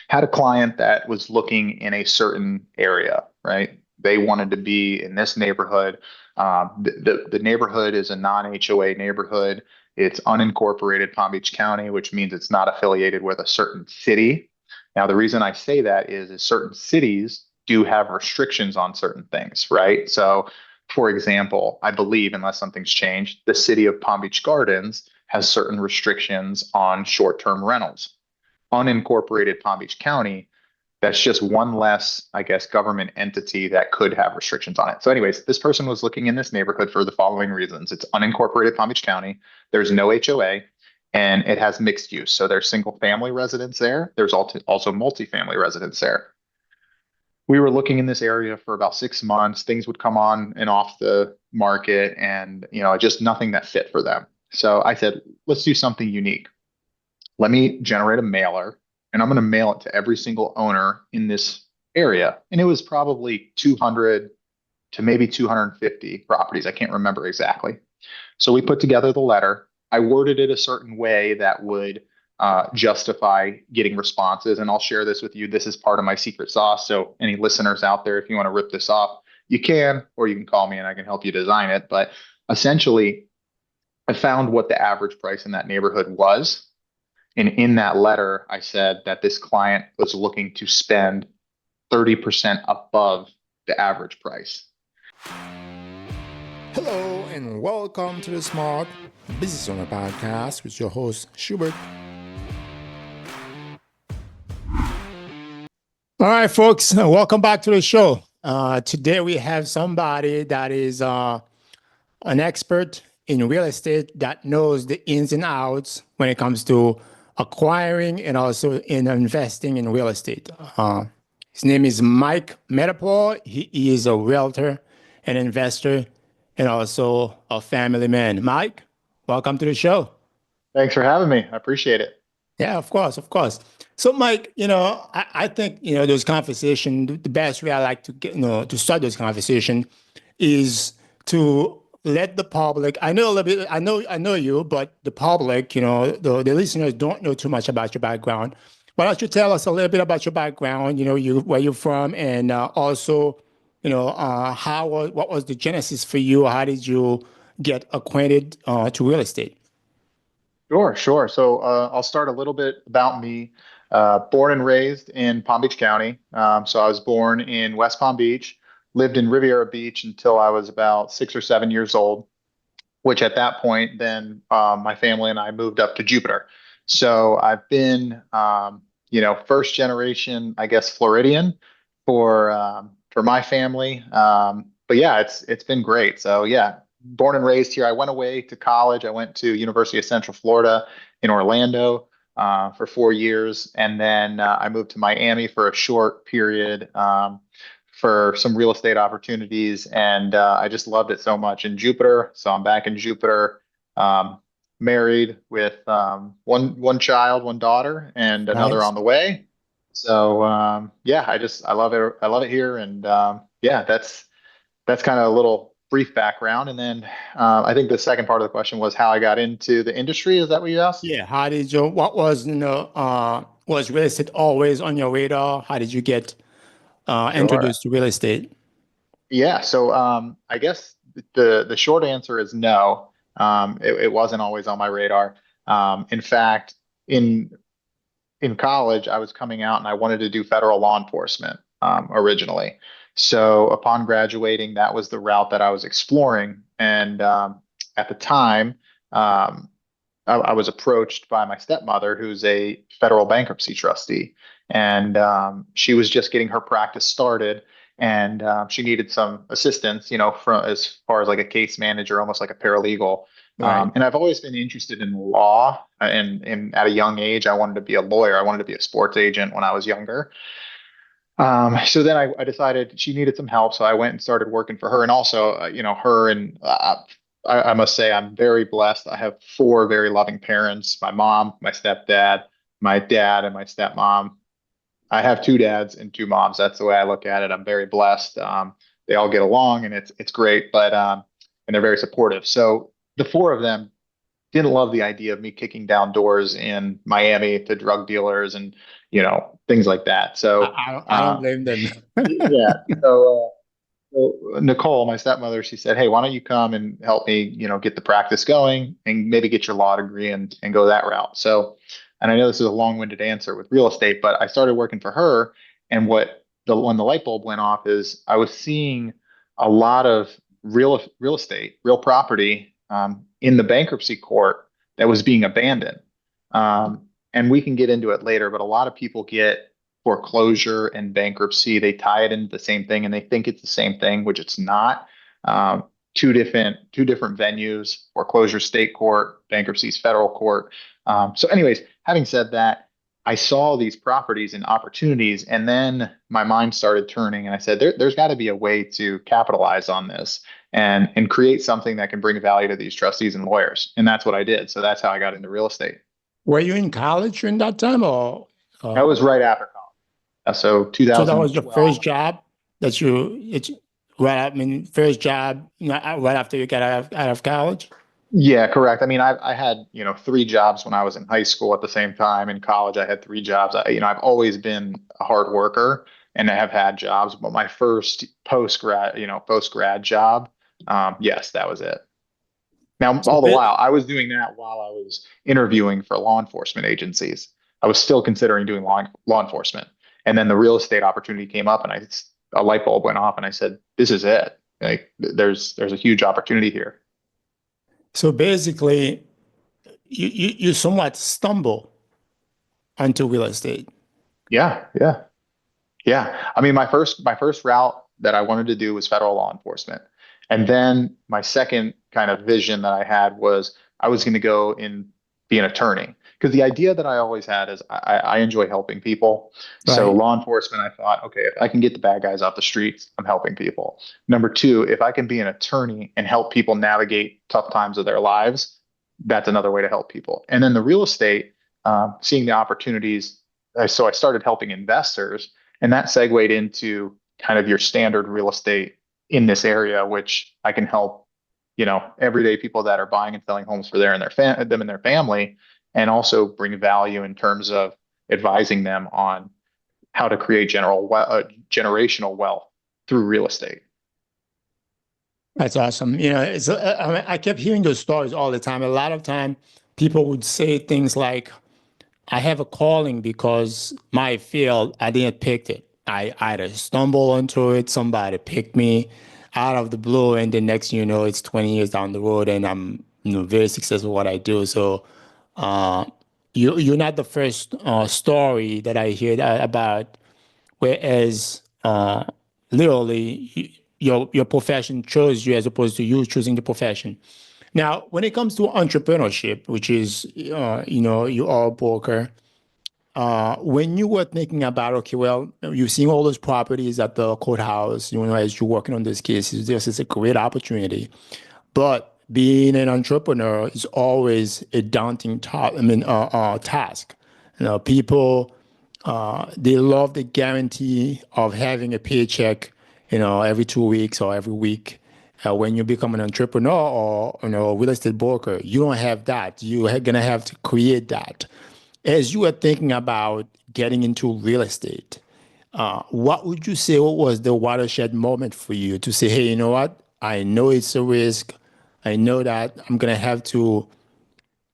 Had a client that was looking in a certain area, right? They wanted to be in this neighborhood. The neighborhood is a non-HOA neighborhood. It's unincorporated Palm Beach County, which means it's not affiliated with a certain city. Now, the reason I say that is certain cities do have restrictions on certain things, right? So, for example, I believe, unless something's changed, the city of Palm Beach Gardens has certain restrictions on short-term rentals. Unincorporated Palm Beach County, that's just one less, I guess, government entity that could have restrictions on it. So, anyways, this person was looking in this neighborhood for the following reasons. It's unincorporated Palm Beach County, there's no HOA, and it has mixed use. So there's single family residents there. There's also multifamily residents there. We were looking in this area for about 6 months. Things would come on and off the market, and just nothing that fit for them. So I said, let's do something unique. Let me generate a mailer, and I'm going to mail it to every single owner in this area. And it was probably 200 to maybe 250 properties. I can't remember exactly. So we put together the letter. I worded it a certain way that would justify getting responses. And I'll share this with you. This is part of my secret sauce. So any listeners out there, if you want to rip this off, you can, or you can call me and I can help you design it. But essentially, I found what the average price in that neighborhood was. And in that letter, I said that this client was looking to spend 30% above the average price. Hello and welcome to the Smart Business Owner Podcast with your host, Schubert. All right, folks, welcome back to the show. Today we have somebody that is an expert in real estate that knows the ins and outs when it comes to acquiring and also in investing in real estate. His name is Mike Mehdipour. He is a realtor, an investor, and also a family man. Mike, welcome to the show. Thanks for having me. I appreciate it. Yeah, of course, of course. So, Mike, I think, those conversation, the best way I like to get, to start those conversation is to let the public, I know a little bit, I know you, but the public, the listeners don't know too much about your background. Why don't you tell us a little bit about your background, where you're from, and also, what was the genesis for you? How did you get acquainted to real estate? Sure, sure. So I'll start a little bit about me. Born and raised in Palm Beach County. So I was born in West Palm Beach, lived in Riviera Beach until I was about 6 or 7 years old, which at that point, then my family and I moved up to Jupiter. So I've been, first generation, I guess, Floridian for my family. But yeah, it's been great. So yeah, born and raised here. I went away to college. I went to University of Central Florida in Orlando for 4 years, and then I moved to Miami for a short period for some real estate opportunities, and I just loved it so much in Jupiter. So I'm back in Jupiter, married with one child, one daughter, and another Nice. on the way. So yeah, I love it. I love it here, and yeah, that's kind of a little brief background. And then I think the second part of the question was how I got into the industry. Is that what you asked? Yeah. How did you, what was, was real estate always on your radar? How did you get Sure. introduced to real estate? Yeah. So I guess the short answer is no. It wasn't always on my radar. In fact, in in college, I was coming out and I wanted to do federal law enforcement originally. So upon graduating, that was the route that I was exploring. And at the time, um, I was approached by my stepmother, who's a federal bankruptcy trustee, and she was just getting her practice started, and she needed some assistance, from as far as like a case manager, almost like a paralegal. Right. And I've always been interested in law, and at a young age, I wanted to be a lawyer. I wanted to be a sports agent when I was younger. So then I decided she needed some help, so I went and started working for her, and also, her and I must say I'm very blessed. I have four very loving parents: my mom, my stepdad, my dad, and my stepmom. I have two dads and two moms. That's the way I look at it. I'm very blessed. They all get along, and it's great, but and they're very supportive. So the four of them didn't love the idea of me kicking down doors in Miami to drug dealers and things like that. So I don't blame them. yeah, so. Well, Nicole, my stepmother, she said, "Hey, why don't you come and help me, get the practice going and maybe get your law degree and go that route." So, and I know this is a long-winded answer with real estate, but I started working for her, and when the light bulb went off is I was seeing a lot of real estate, real property in the bankruptcy court that was being abandoned. And we can get into it later, but a lot of people get foreclosure and bankruptcy. They tie it into the same thing and they think it's the same thing, which it's not. Um, two different venues: foreclosure state court, bankruptcy's federal court. So, anyways, having said that, I saw these properties and opportunities, and then my mind started turning, and I said, there's got to be a way to capitalize on this and create something that can bring value to these trustees and lawyers. And that's what I did. So that's how I got into real estate. Were you in college during that time, or That uh, was right after college. So so that was your 2012. first job that right? I mean, first job, right after you got out of college. Yeah, correct. I mean, I had, three jobs when I was in high school at the same time. In college, I had three jobs. I've always been a hard worker and I have had jobs, but my first post grad job, yes, that was it. Now, So, all the while, I was doing that while I was interviewing for law enforcement agencies. I was still considering doing law enforcement. And then the real estate opportunity came up and a light bulb went off and I said, this is it. Like there's a huge opportunity here. so basically, you somewhat stumble onto real estate. Yeah, yeah. Yeah. I mean, my first route that I wanted to do was federal law enforcement. And then my second kind of vision that I had was I was going to go and be an attorney. Because the idea that I always had is I enjoy helping people. So Right. law enforcement, I thought, okay, if I can get the bad guys off the streets, I'm helping people. Number two, if I can be an attorney and help people navigate tough times of their lives, that's another way to help people. And then the real estate, seeing the opportunities, so I started helping investors and that segued into kind of your standard real estate in this area, which I can help, everyday people that are buying and selling homes for them and their family, and also bring value in terms of advising them on how to create generational wealth through real estate. That's awesome. I mean, I kept hearing those stories all the time. A lot of time, people would say things like, I have a calling because my field, I didn't pick it. I either stumble onto it, somebody picked me out of the blue, and the next thing you know, it's 20 years down the road, and I'm very successful at what I do. So, uh, you're not the first story that I hear about. Whereas, literally, your profession chose you as opposed to you choosing the profession. Now, when it comes to entrepreneurship, which is, you are a broker, when you were thinking about, okay, well, you've seen all those properties at the courthouse, as you're working on these cases, this is a great opportunity. But being an entrepreneur is always a daunting task. People, they love the guarantee of having a paycheck, every 2 weeks or every week. When you become an entrepreneur or a real estate broker, you don't have that. You're gonna have to create that. As you were thinking about getting into real estate, what would you say was the watershed moment for you to say, hey, you know what? I know it's a risk. I know that I'm gonna have to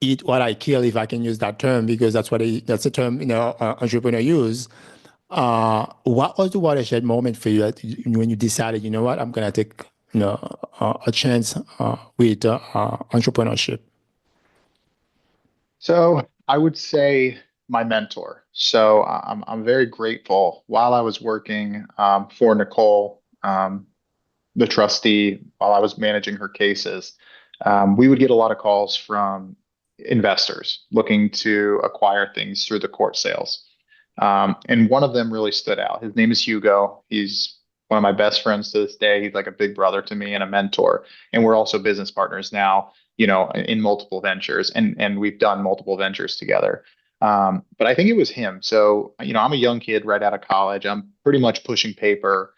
eat what I kill, if I can use that term, because that's the term entrepreneur use. What was the watershed moment for you when you decided, you know what, I'm gonna take a chance with entrepreneurship? So I would say my mentor. So I'm very grateful. While I was working for Nicole, the trustee, while I was managing her cases, we would get a lot of calls from investors looking to acquire things through the court sales. And one of them really stood out. His name is Hugo. He's one of my best friends to this day. He's like a big brother to me and a mentor. And we're also business partners now, in multiple ventures, and we've done multiple ventures together. But I think it was him. So, I'm a young kid right out of college. I'm pretty much pushing paper,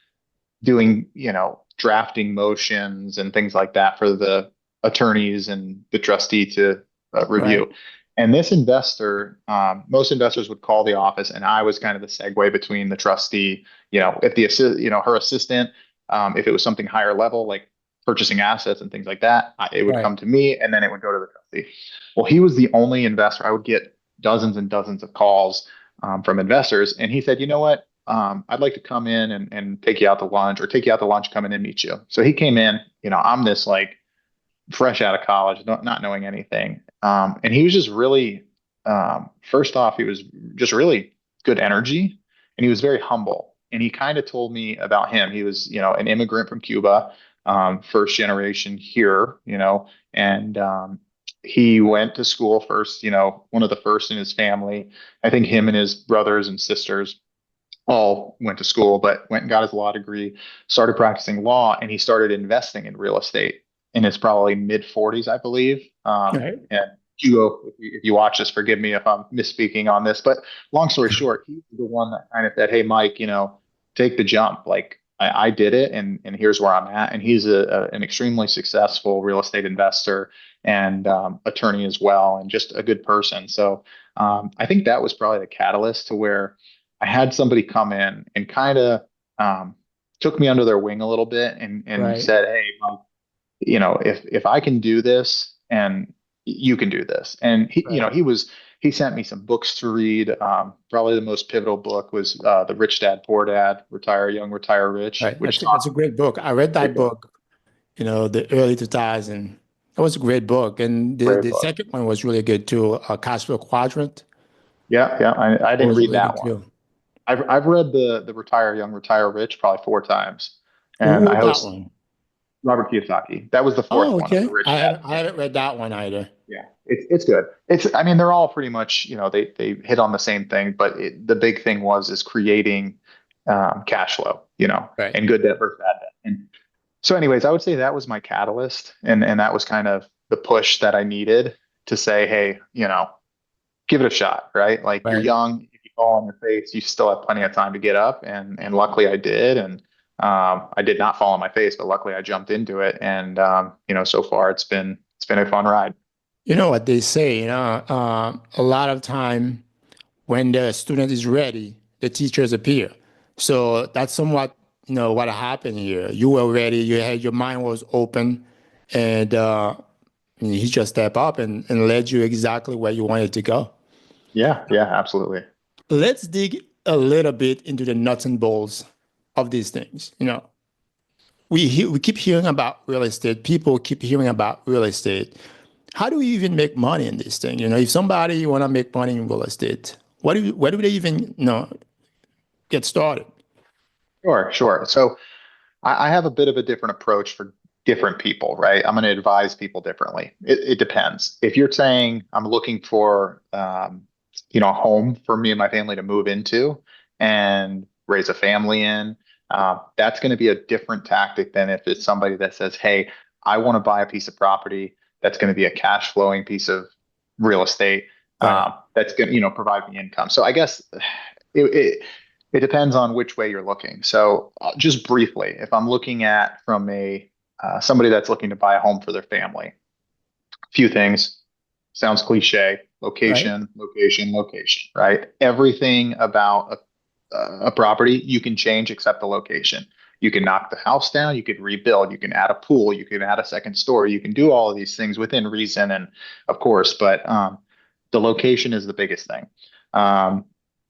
doing, drafting motions and things like that for the attorneys and the trustee to Right. review. And this investor, most investors would call the office, and I was kind of the segue between the trustee, if her assistant, if it was something higher level, like purchasing assets and things like that, it would Right. come to me, and then it would go to the trustee. Well, he was the only investor. I would get dozens and dozens of calls from investors, and he said, you know what? I'd like to come in and take you out to lunch, or take you out to lunch, come in and meet you. So he came in. I'm this like fresh out of college, not knowing anything. And he was just really, first off, he was just really good energy, and he was very humble. And he kind of told me about him. He was, an immigrant from Cuba, first generation here, and he went to school first, one of the first in his family. I think him and his brothers and sisters all went to school, but went and got his law degree, started practicing law, and he started investing in real estate in his probably mid 40s, I believe. Right. And Hugo, if you watch this, forgive me if I'm misspeaking on this, but long story short, he's the one that kind of said, "Hey, Mike, take the jump. Like I did it, and here's where I'm at." And he's an extremely successful real estate investor and attorney as well, and just a good person. So I think that was probably the catalyst to where I had somebody come in and kind of took me under their wing a little bit and Right. said, "Hey, Mike, if I can do this, and you can do this." And Right. he sent me some books to read. Probably the most pivotal book was The Rich Dad Poor Dad, Retire Young, Retire Rich, Right. which That's a taught great book. I read great that book, book, the early 2000. That was a great book. And the, great the book. second one was really good too, Cash Flow Quadrant. Yeah, yeah. I It didn't was read really that good one. too. I've read the Retire Young, Retire Rich probably four times, Who and I wrote that host one? Robert Kiyosaki. That was the fourth Oh, one of the okay. Rich I Dad. haven't I haven't read that one either. Yeah, it's good. I mean, they're all pretty much, they hit on the same thing, but the big thing is creating cash flow, Right. and good debt versus bad debt. And so, anyways, I would say that was my catalyst, and that was kind of the push that I needed to say, hey, give it a shot, right? Like you're Right. young, if you fall on your face, you still have plenty of time to get up, and luckily I did, and I did not fall on my face, but luckily I jumped into it, and so far it's been a fun ride. You know what they say, a lot of time when the student is ready, the teachers appear. So that's somewhat, what happened here. You were ready, your mind was open, and he just stepped up and led you exactly where you wanted to go. Yeah, yeah, absolutely. Let's dig a little bit into the nuts and bolts of these things. We keep hearing about real estate. People keep hearing about real estate. How do we even make money in this thing? If somebody want to make money in real estate, where do they even get started? Sure, sure. So I have a bit of a different approach for different people, right? I'm going to advise people differently. It depends. If you're saying I'm looking for, a home for me and my family to move into and raise a family in, that's going to be a different tactic than if it's somebody that says, "Hey, I want to buy a piece of property that's going to be a cash flowing piece of real estate Right, that's going to, provide me income." So I guess it depends on which way you're looking. So just briefly, if I'm looking at from a somebody that's looking to buy a home for their family, a few things. Sounds cliche. right, Location, location, location, right? Everything about a property you can change except the location. You can knock the house down, you could rebuild, you can add a pool, you can add a second story, you can do all of these things within reason, and of course, but the location is the biggest thing.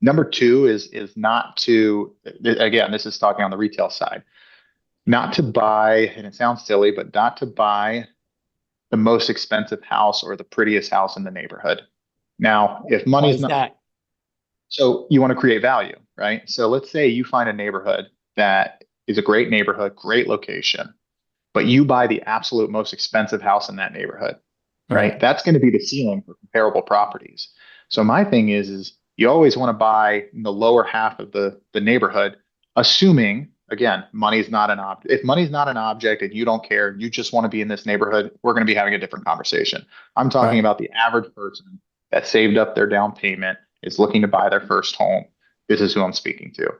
Number two is not to, again, this is talking on the retail side, not to buy, and it sounds silly, but not to buy the most expensive house or the prettiest house in the neighborhood. Now, if why money's is not, that? so you want to create value, right? So let's say you find a neighborhood that is a great neighborhood, great location, but you buy the absolute most expensive house in that neighborhood, Right, right? That's going to be the ceiling for comparable properties. So my thing is you always want to buy in the lower half of the neighborhood, assuming again, money's not an object. If money's not an object and you don't care, you just want to be in this neighborhood, we're going to be having a different conversation. I'm talking right, about the average person that saved up their down payment, is looking to buy their first home. This is who I'm speaking to.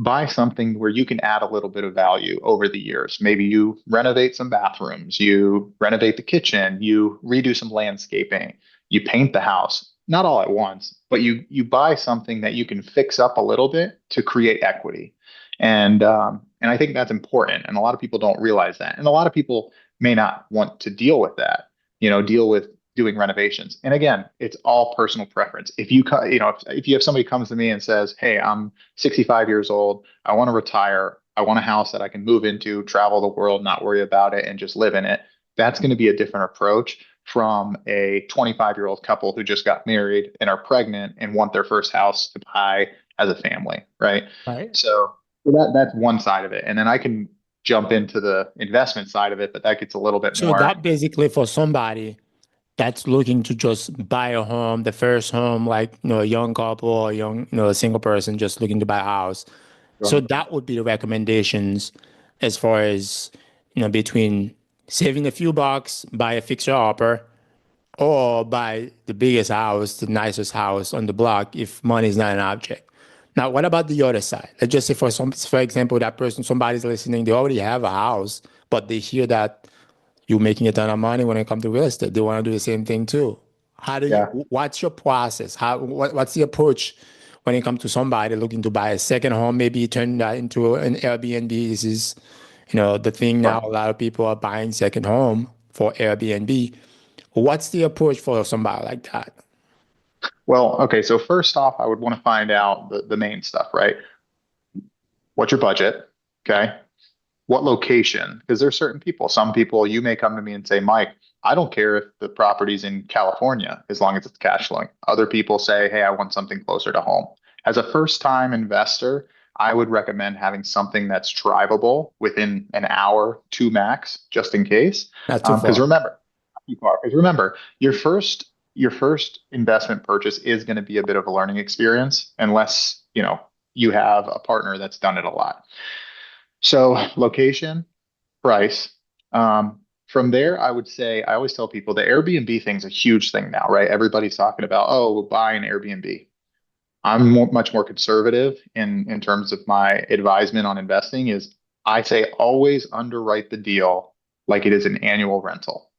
buy something where you can add a little bit of value over the years. Maybe you renovate some bathrooms, you renovate the kitchen, you redo some landscaping, you paint the house, not all at once, but you buy something that you can fix up a little bit to create equity. And I think that's important. And a lot of people don't realize that. And a lot of people may not want to deal with that, deal with doing renovations. And again, it's all personal preference. If you have somebody comes to me and says, "Hey, I'm 65 years old. I want to retire. I want a house that I can move into, travel the world, not worry about it, and just live in it." That's going to be a different approach from a 25-year-old couple who just got married and are pregnant and want their first house to buy as a family, right? Right. So that's one side of it. And then I can jump into the investment side of it, but that gets a little bit So more. that basically for somebody that's looking to just buy a home, the first home, like, a young couple or young, a single person just looking to buy a house. So that would be the recommendations as far as, between saving a few bucks, buy a fixer upper, or buy the biggest house, the nicest house on the block if money is not an object. Now, what about the other side? Let's just say for example, that person, somebody's listening, they already have a house, but they hear that you're making a ton of money when it comes to real estate. They want to do the same thing too. Yeah. What's your process? What's the approach when it comes to somebody looking to buy a second home, maybe turn that into an Airbnb? This is, the thing now. Right. A lot of people are buying second home for Airbnb. What's the approach for somebody like that? Well, okay. So first off, I would want to find out the main stuff, right? What's your budget? Okay. What location? Because there's certain people. Some people you may come to me and say, Mike, I don't care if the property's in California as long as it's cash flowing. Other people say, hey, I want something closer to home. As a first time investor, I would recommend having something that's drivable within an hour, two max, just in case. Not too Because far. remember, your first investment purchase is going to be a bit of a learning experience unless you have a partner that's done it a lot. So location, price. From there, I would say I always tell people the Airbnb thing's a huge thing now, right? Everybody's talking about, oh, we'll buy an Airbnb. Much more conservative in terms of my advisement on investing is I say always underwrite the deal like it is an annual rental.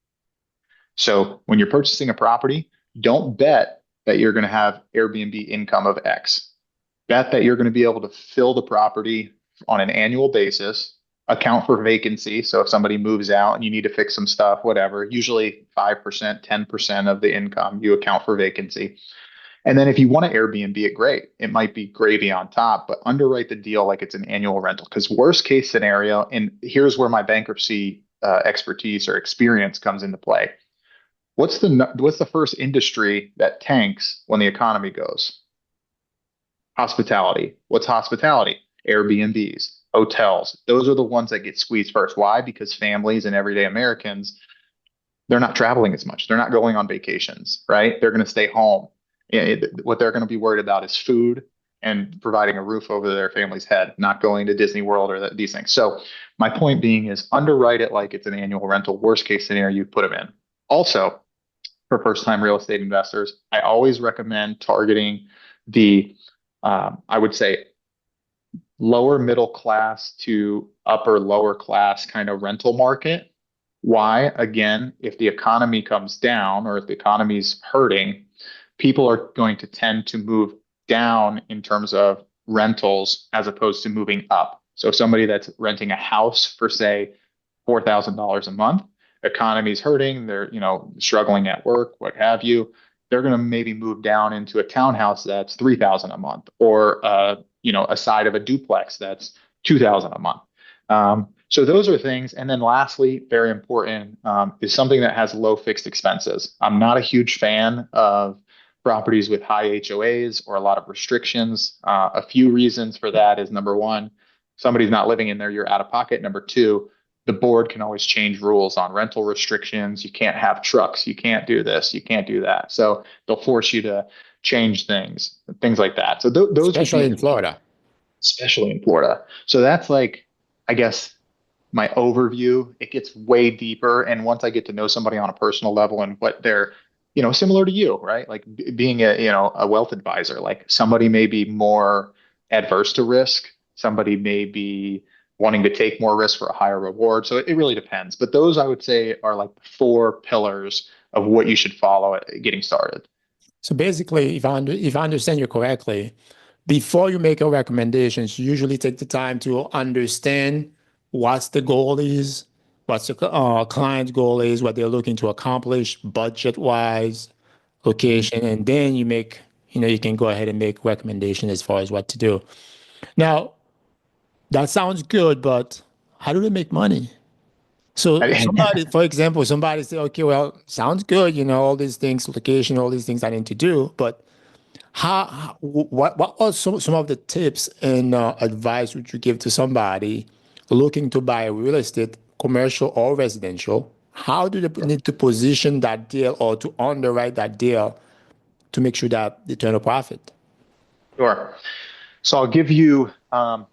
So when you're purchasing a property, don't bet that you're going to have Airbnb income of X. Bet that you're going to be able to fill the property on an annual basis, account for vacancy. So if somebody moves out and you need to fix some stuff, whatever, usually 5%, 10% of the income, you account for vacancy. And then if you want to Airbnb it, great. It might be gravy on top, but underwrite the deal like it's an annual rental. Because worst case scenario, and here's where my bankruptcy expertise or experience comes into play. What's the first industry that tanks when the economy goes? Hospitality. What's hospitality? Airbnbs, hotels. Those are the ones that get squeezed first. Why? Because families and everyday Americans, they're not traveling as much. They're not going on vacations, right? They're going to stay home. What they're going to be worried about is food and providing a roof over their family's head, not going to Disney World or these things. So my point being is underwrite it like it's an annual rental. Worst case scenario, you put them in. Also, for first time real estate investors, I always recommend targeting the, I would say, lower middle class to upper lower class kind of rental market. Why? Again, if the economy comes down or if the economy's hurting, people are going to tend to move down in terms of rentals as opposed to moving up. So somebody that's renting a house for, say, $4,000 a month, economy's hurting, they're, struggling at work, what have you. They're going to maybe move down into a townhouse that's 3,000 a month, or a side of a duplex that's 2,000 a month. So those are things. And then lastly, very important, is something that has low fixed expenses. I'm not a huge fan of properties with high HOAs or a lot of restrictions. A few reasons for that is number one, somebody's not living in there, you're out of pocket. Number two, the board can always change rules on rental restrictions. You can't have trucks. You can't do this. You can't do that. So they'll force you to change things like that. So those would be Especially in the key, Florida. especially in Florida. So that's like, I guess, my overview. It gets way deeper. And once I get to know somebody on a personal level and what they're, similar to you, right? Like being a wealth advisor, like somebody may be more adverse to risk. Somebody may be wanting to take more risk for a higher reward. So it really depends. But those I would say are like the four pillars of what you should follow at getting started. So basically, if I understand you correctly, before you make your recommendations, you usually take the time to understand what's the goal is, what's the client's goal is, what they're looking to accomplish budget-wise, Mhm. location, and then you make, you can go ahead and make recommendations as far as what to do. Now, that sounds good, but how do they make money? So somebody, for example, somebody say, okay, well, sounds good, all these things, location, all these things I need to do, but what are some of the tips and advice would you give to somebody looking to buy real estate, commercial or residential? How do they need to position that deal or to underwrite that deal to make sure that they turn a profit? Sure. So I'll give you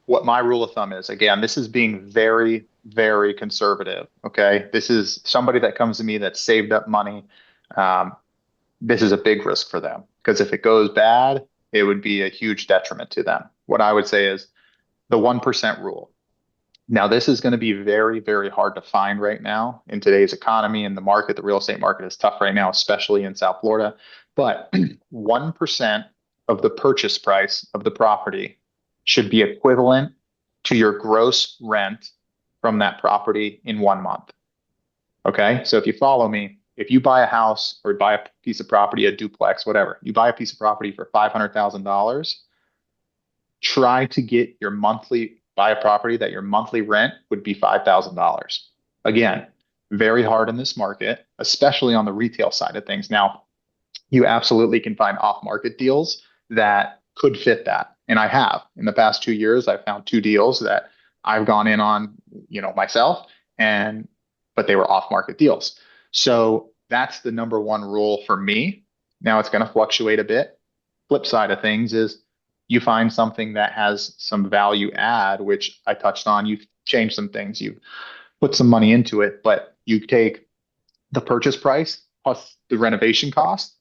what my rule of thumb is. Again, this is being very, very conservative. Okay. This is somebody that comes to me that saved up money. Um, this is a big risk for them because if it goes bad, it would be a huge detriment to them. What I would say is the 1% rule. Now, this is going to be very, very hard to find right now in today's economy and the market. The real estate market is tough right now, especially in South Florida. But 1% of the purchase price of the property should be equivalent to your gross rent from that property in 1 month. Okay. So if you follow me, if you buy a house or buy a piece of property, a duplex, whatever, you buy a piece of property for $500,000, try to get your monthly buy a property that your monthly rent would be $5,000. Again, very hard in this market, especially on the retail side of things. Now, you absolutely can find off-market deals that could fit that. And I have. In the past 2 years, I've found two deals that I've gone in on, myself, and but they were off-market deals. So that's the number one rule for me. Now it's going to fluctuate a bit. Flip side of things is you find something that has some value add, which I touched on. You've changed some things, you've put some money into it, but you take the purchase price plus the renovation cost.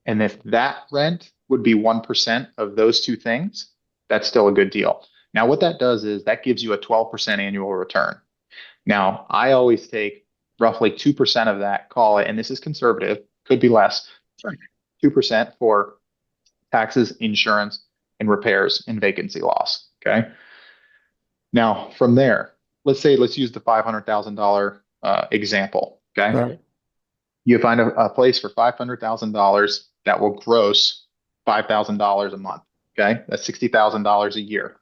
And if that rent would be 1% of those two things, that's still a good deal. Now, what that does is that gives you a 12% annual return. Now, I always take roughly 2% of that, call it, and this is conservative, could be less, 2% for taxes, insurance, and repairs and vacancy loss. Okay. Now, from there, let's use the $500,000 example. Okay. Right, You find a place for $500,000 that will gross $5,000 a month. Okay. That's $60,000 a year.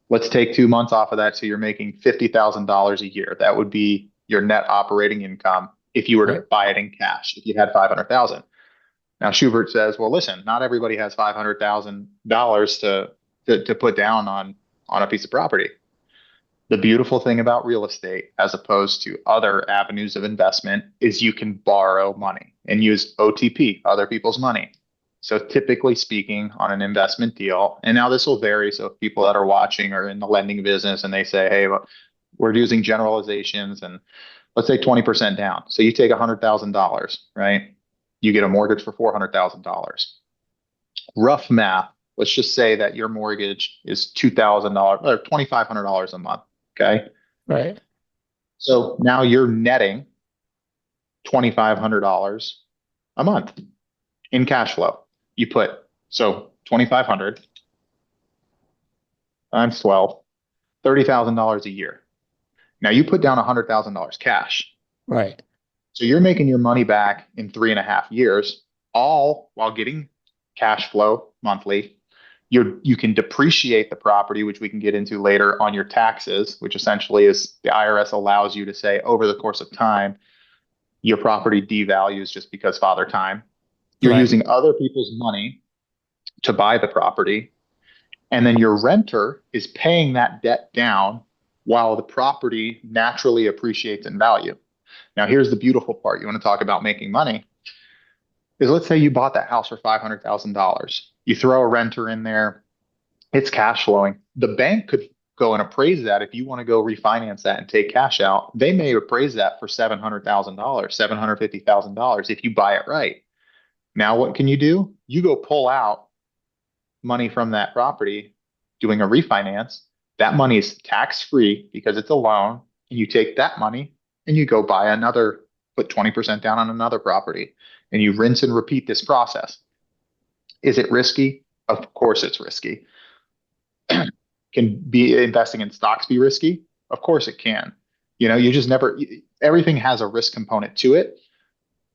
Let's take 2 months off of that. So you're making $50,000 a year. That would be your net operating income if you were to right, buy it in cash, if you had 500,000. Now Schubert says, well, listen, not everybody has $500,000 to put down on a piece of property. The beautiful thing about real estate, as opposed to other avenues of investment, is you can borrow money and use OTP, other people's money. So typically speaking, on an investment deal, and now this will vary. So if people that are watching are in the lending business and they say, hey, well, we're using generalizations and let's say 20% down. So you take $100,000, right? You get a mortgage for $400,000. Rough math, let's just say that your mortgage is $2,000 or $2,500 a month. Okay. right, So now you're netting $2,500 a month in cash flow. You put, so 2,500 times 12, $30,000 a year. Now you put down $100,000 cash. right, So you're making your money back in 3.5 years, all while getting cash flow monthly. You can depreciate the property, which we can get into later on your taxes, which essentially is the IRS allows you to say over the course of time, your property devalues just because father time. You're right, using other people's money to buy the property, and then your renter is paying that debt down while the property naturally appreciates in value. Now, here's the beautiful part. You want to talk about making money is let's say you bought that house for $500,000. You throw a renter in there, it's cash flowing. The bank could go and appraise that if you want to go refinance that and take cash out. They may appraise that for $700,000, $750,000 if you buy it right. Now, what can you do? You go pull out money from that property doing a refinance. That money is tax free because it's a loan, and you take that money and you go buy another, put 20% down on another property, and you rinse and repeat this process. Is it risky? Of course it's risky. Can be investing in stocks be risky? Of course it can. You just never, everything has a risk component to it.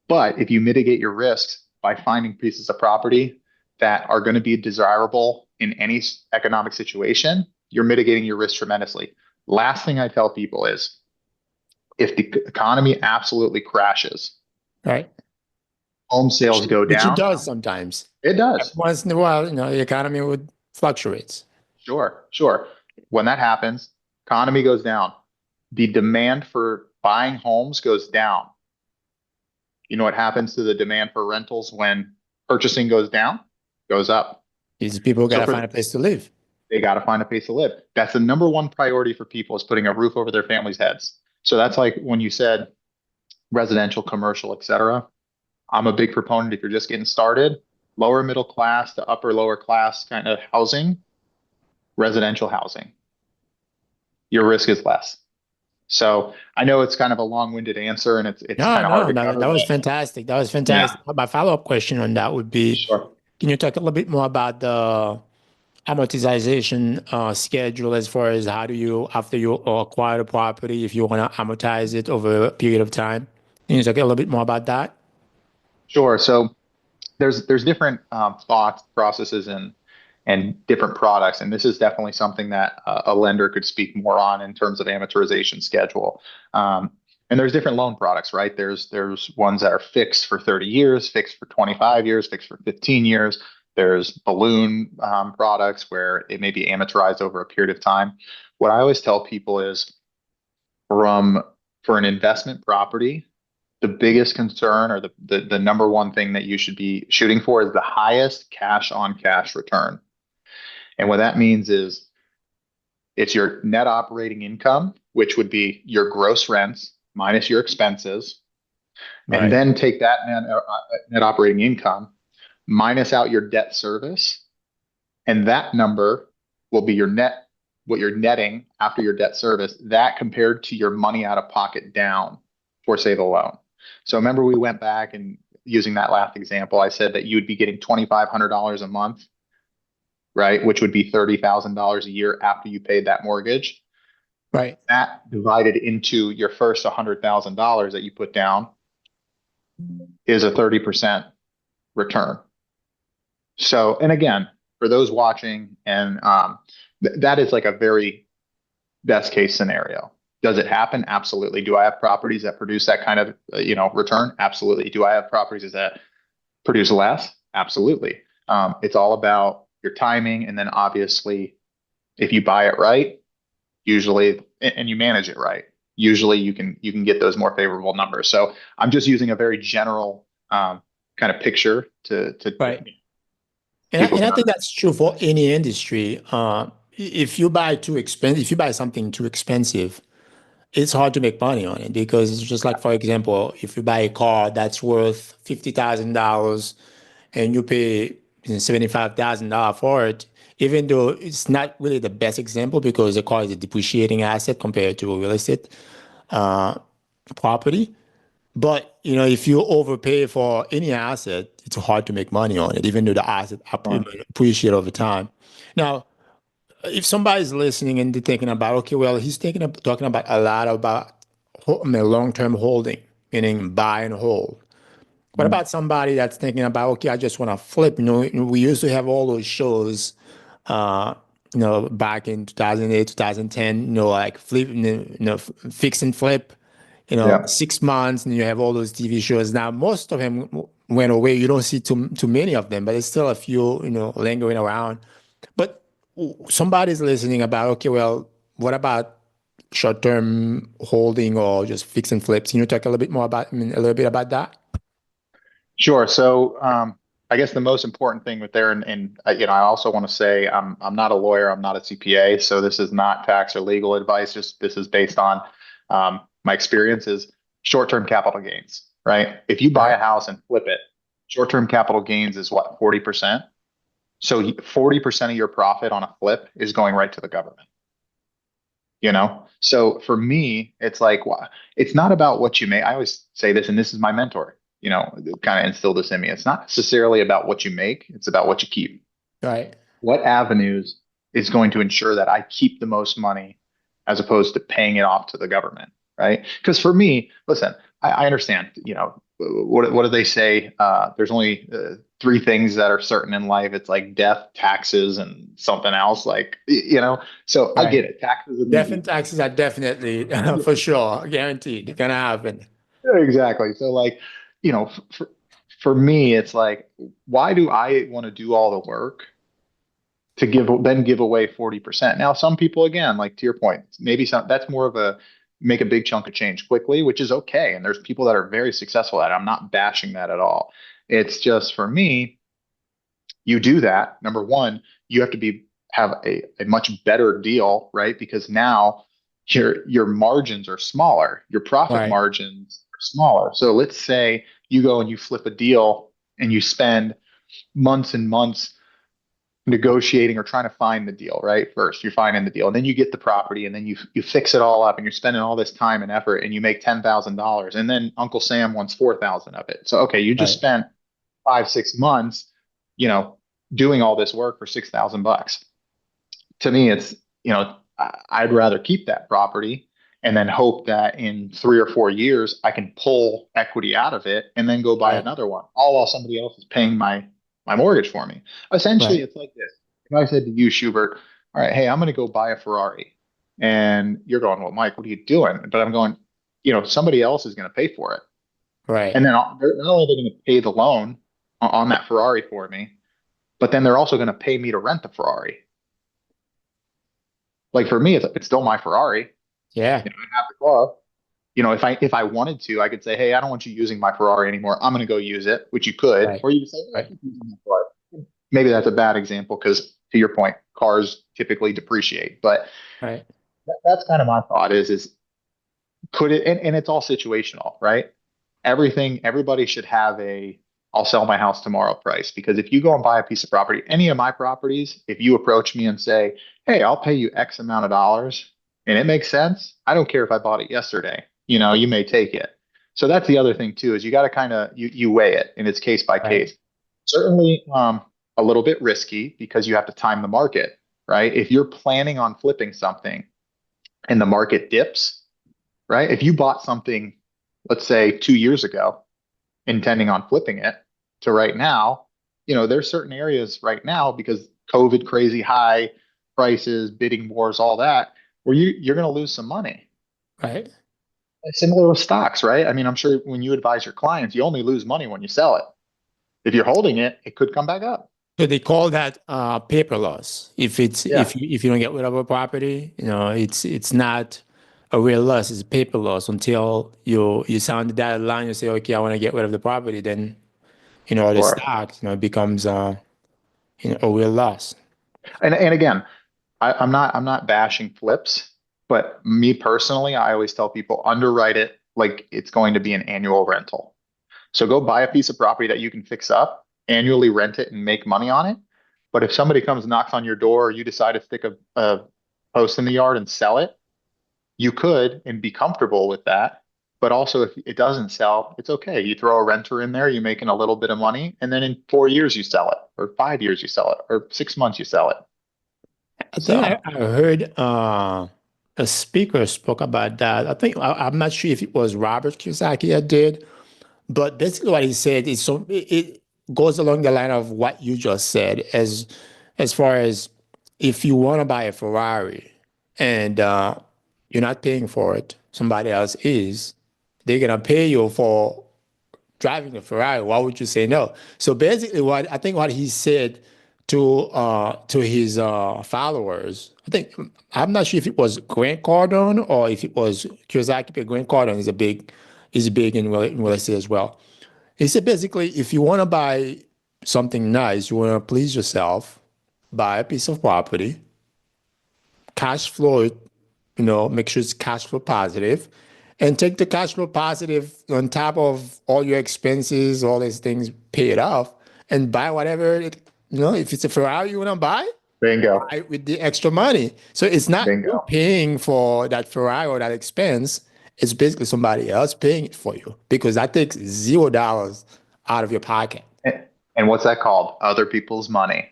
But if you mitigate your risks by finding pieces of property that are going to be desirable in any economic situation, you're mitigating your risk tremendously. Last thing I tell people is if the economy absolutely crashes, Right. home sales go Which it down. does sometimes. It does. Once in a while, the economy would fluctuates. Sure, sure. When that happens, economy goes down. The demand for buying homes goes down. You know what happens to the demand for rentals when purchasing goes down? Goes up. These people So gotta for find a place to live. they got to find a place to live. That's the number one priority for people is putting a roof over their families' heads. So that's like when you said residential, commercial, et cetera. I'm a big proponent if you're just getting started, lower middle class to upper lower class kind of housing, residential housing. Your risk is less. So I know it's kind of a long-winded answer and it's No, kind of hard no, to no, cover, that was but fantastic. That was yeah, fantastic. My follow-up question on that would be, sure. can you talk a little bit more about the amortization schedule as far as how do you, after you acquire the property, if you want to amortize it over a period of time? Can you talk a little bit more about that? Sure. So there's different thoughts, processes, and different products, and this is definitely something that a lender could speak more on in terms of amortization schedule. And there's different loan products, right? There's ones that are fixed for 30 years, fixed for 25 years, fixed for 15 years. There's balloon products where it may be amortized over a period of time. What I always tell people is from for an investment property, the biggest concern or the number one thing that you should be shooting for is the highest cash on cash return. And what that means is it's your net operating income, which would be your gross rents minus your expenses, and Right, then take that net operating income, minus out your debt service, and that number will be your net, what you're netting after your debt service, that compared to your money out of pocket down for, say, the loan. So remember, we went back and using that last example, I said that you would be getting $2,500 a month, right? Which would be $30,000 a year after you paid that mortgage. right, That divided into your first $100,000 that you put down is a 30% return. So, and again, for those watching, and that is like a very best case scenario. Does it happen? Absolutely. Do I have properties that produce that kind of return? Absolutely. Do I have properties that produce less? Absolutely. It's all about your timing, and then obviously, if you buy it right, usually, and you manage it right, usually you can get those more favorable numbers. So I'm just using a very general kind of picture to right. And people I can think understand. that's true for any industry. If you buy too expensive, if you buy something too expensive, it's hard to make money on it because it's just like, for example, if you buy a car that's worth $50,000 and you pay $75,000 for it, even though it's not really the best example because the car is a depreciating asset compared to a real estate uh, property. But if you overpay for any asset, it's hard to make money on it, even though the asset appreciate over time. Now, if somebody's listening and they're thinking about, okay, well, he's talking about a lot about long-term holding, meaning buy and hold. What Mhm. about somebody that's thinking about, okay, I just want to flip? We used to have all those shows, uh, back in 2008, 2010, like flip, fix and flip, Yeah. 6 months, and you have all those TV shows. Now, most of them went away. You don't see too many of them, but there's still a few, lingering around. But somebody's listening about, okay, well, what about short-term holding or just fix and flips? Can you talk a little bit more about, a little bit about that? Sure. So, I guess the most important thing with there, and I also want to say I'm not a lawyer, I'm not a CPA, so this is not tax or legal advice. Just this is based on my experiences. Short-term capital gains, right? If you buy Right. a house and flip it, short-term capital gains is what, 40%? So 40% of your profit on a flip is going right to the government. So for me, it's like, it's not about what you make. I always say this, and this is my mentor, kind of instilled this in me. It's not necessarily about what you make, it's about what you keep. Right. What avenues is going to ensure that I keep the most money as opposed to paying it off to the government, right? Because for me, listen, I understand, what do they say? There's only three things that are certain in life. It's like death, taxes, and something else. Like, so I get Right. it. Taxes are the Death and easy. taxes are definitely for sure guaranteed gonna happen. Yeah, exactly. So like, for me, it's like, why do I want to do all the work to give away 40%? Now, some people, again, like to your point, maybe that's more of a make a big chunk of change quickly, which is okay. And there's people that are very successful at it. I'm not bashing that at all. It's just for me, you do that. Number one, you have to have a much better deal, right? Because now your margins are smaller, your profit Right. margins are smaller. So let's say you go and you flip a deal and you spend months and months negotiating or trying to find the deal, right? First, you're finding the deal, and then you get the property, and then you fix it all up, and you're spending all this time and effort, and you make $10,000, and then Uncle Sam wants 4,000 of it. So okay, you just Right. spent 5, 6 months, you know, doing all this work for $6,000. To me, it's I'd rather keep that property and then hope that in 3 or 4 years I can pull equity out of it and then go buy Right. another one, all while somebody else is paying my mortgage for me. Essentially, Right. it's like this. If I said to you, Schubert, all right, hey, I'm going to go buy a Ferrari, and you're going, well, Mike, what are you doing? But I'm going, somebody else is going to pay for it, and Right. then they're not only going to pay the loan on that Ferrari for me, but then they're also going to pay me to rent the Ferrari. Like for me, it's still my Ferrari. Yeah. I have the car. If I wanted to, I could say, hey, I don't want you using my Ferrari anymore. I'm going to go use it, which you could, Right. or you could say, hey, Right. keep using my Ferrari. Maybe that's a bad example because, to your point, cars typically depreciate. But Right. that's kind of my thought is put it, and it's all situational, right? Everybody should have a I'll sell my house tomorrow price, because if you go and buy a piece of property, any of my properties, if you approach me and say, hey, I'll pay you X amount of dollars and it makes sense, I don't care if I bought it yesterday, you may take it. So that's the other thing too, is you got to kind of you weigh it, and it's case by Right. case. Certainly a little bit risky because you have to time the market, right? If you're planning on flipping something and the market dips, right? If you bought something, let's say 2 years ago, intending on flipping it to right now, there's certain areas right now because COVID crazy high prices, bidding wars, all that, where you're going to lose some money. Right. Similar with stocks, right? I mean, I'm sure when you advise your clients, you only lose money when you sell it. If you're holding it, it could come back up. So they call that paper loss. Yeah, If you don't get rid of a property, it's not a real loss. It's a paper loss until you sound the dotted line. You say, okay, I want to get rid of the property. Then the sure. stock it becomes a real loss. And again, I'm not bashing flips, but me personally, I always tell people underwrite it like it's going to be an annual rental. So go buy a piece of property that you can fix up, annually rent it and make money on it. But if somebody comes and knocks on your door, or you decide to stick a post in the yard and sell it, you could and be comfortable with that. But also, if it doesn't sell, it's okay. You throw a renter in there, you're making a little bit of money, and then in 4 years you sell it, or 5 years you sell it, or 6 months you sell it. I think I, So, I heard a speaker spoke about that. I'm not sure if it was Robert Kiyosaki that did, but basically what he said is it goes along the line of what you just said, as far as if you want to buy a Ferrari and you're not paying for it, somebody else is, they're gonna pay you for driving a Ferrari. Why would you say no? So basically, what he said to his followers, I'm not sure if it was Grant Cardone or if it was Kiyosaki, but Grant Cardone is big in real estate as well. He said basically, if you want to buy something nice, you want to please yourself, buy a piece of property, cash flow it, make sure it's cash flow positive, and take the cash flow positive on top of all your expenses, all these things, pay it off, and buy whatever if it's a Ferrari you want to buy, Bingo. buy with the extra money. So it's not you Bingo. paying for that Ferrari or that expense. It's basically somebody else paying it for you because that takes $0 out of your pocket. And, and what's that called? Other people's money,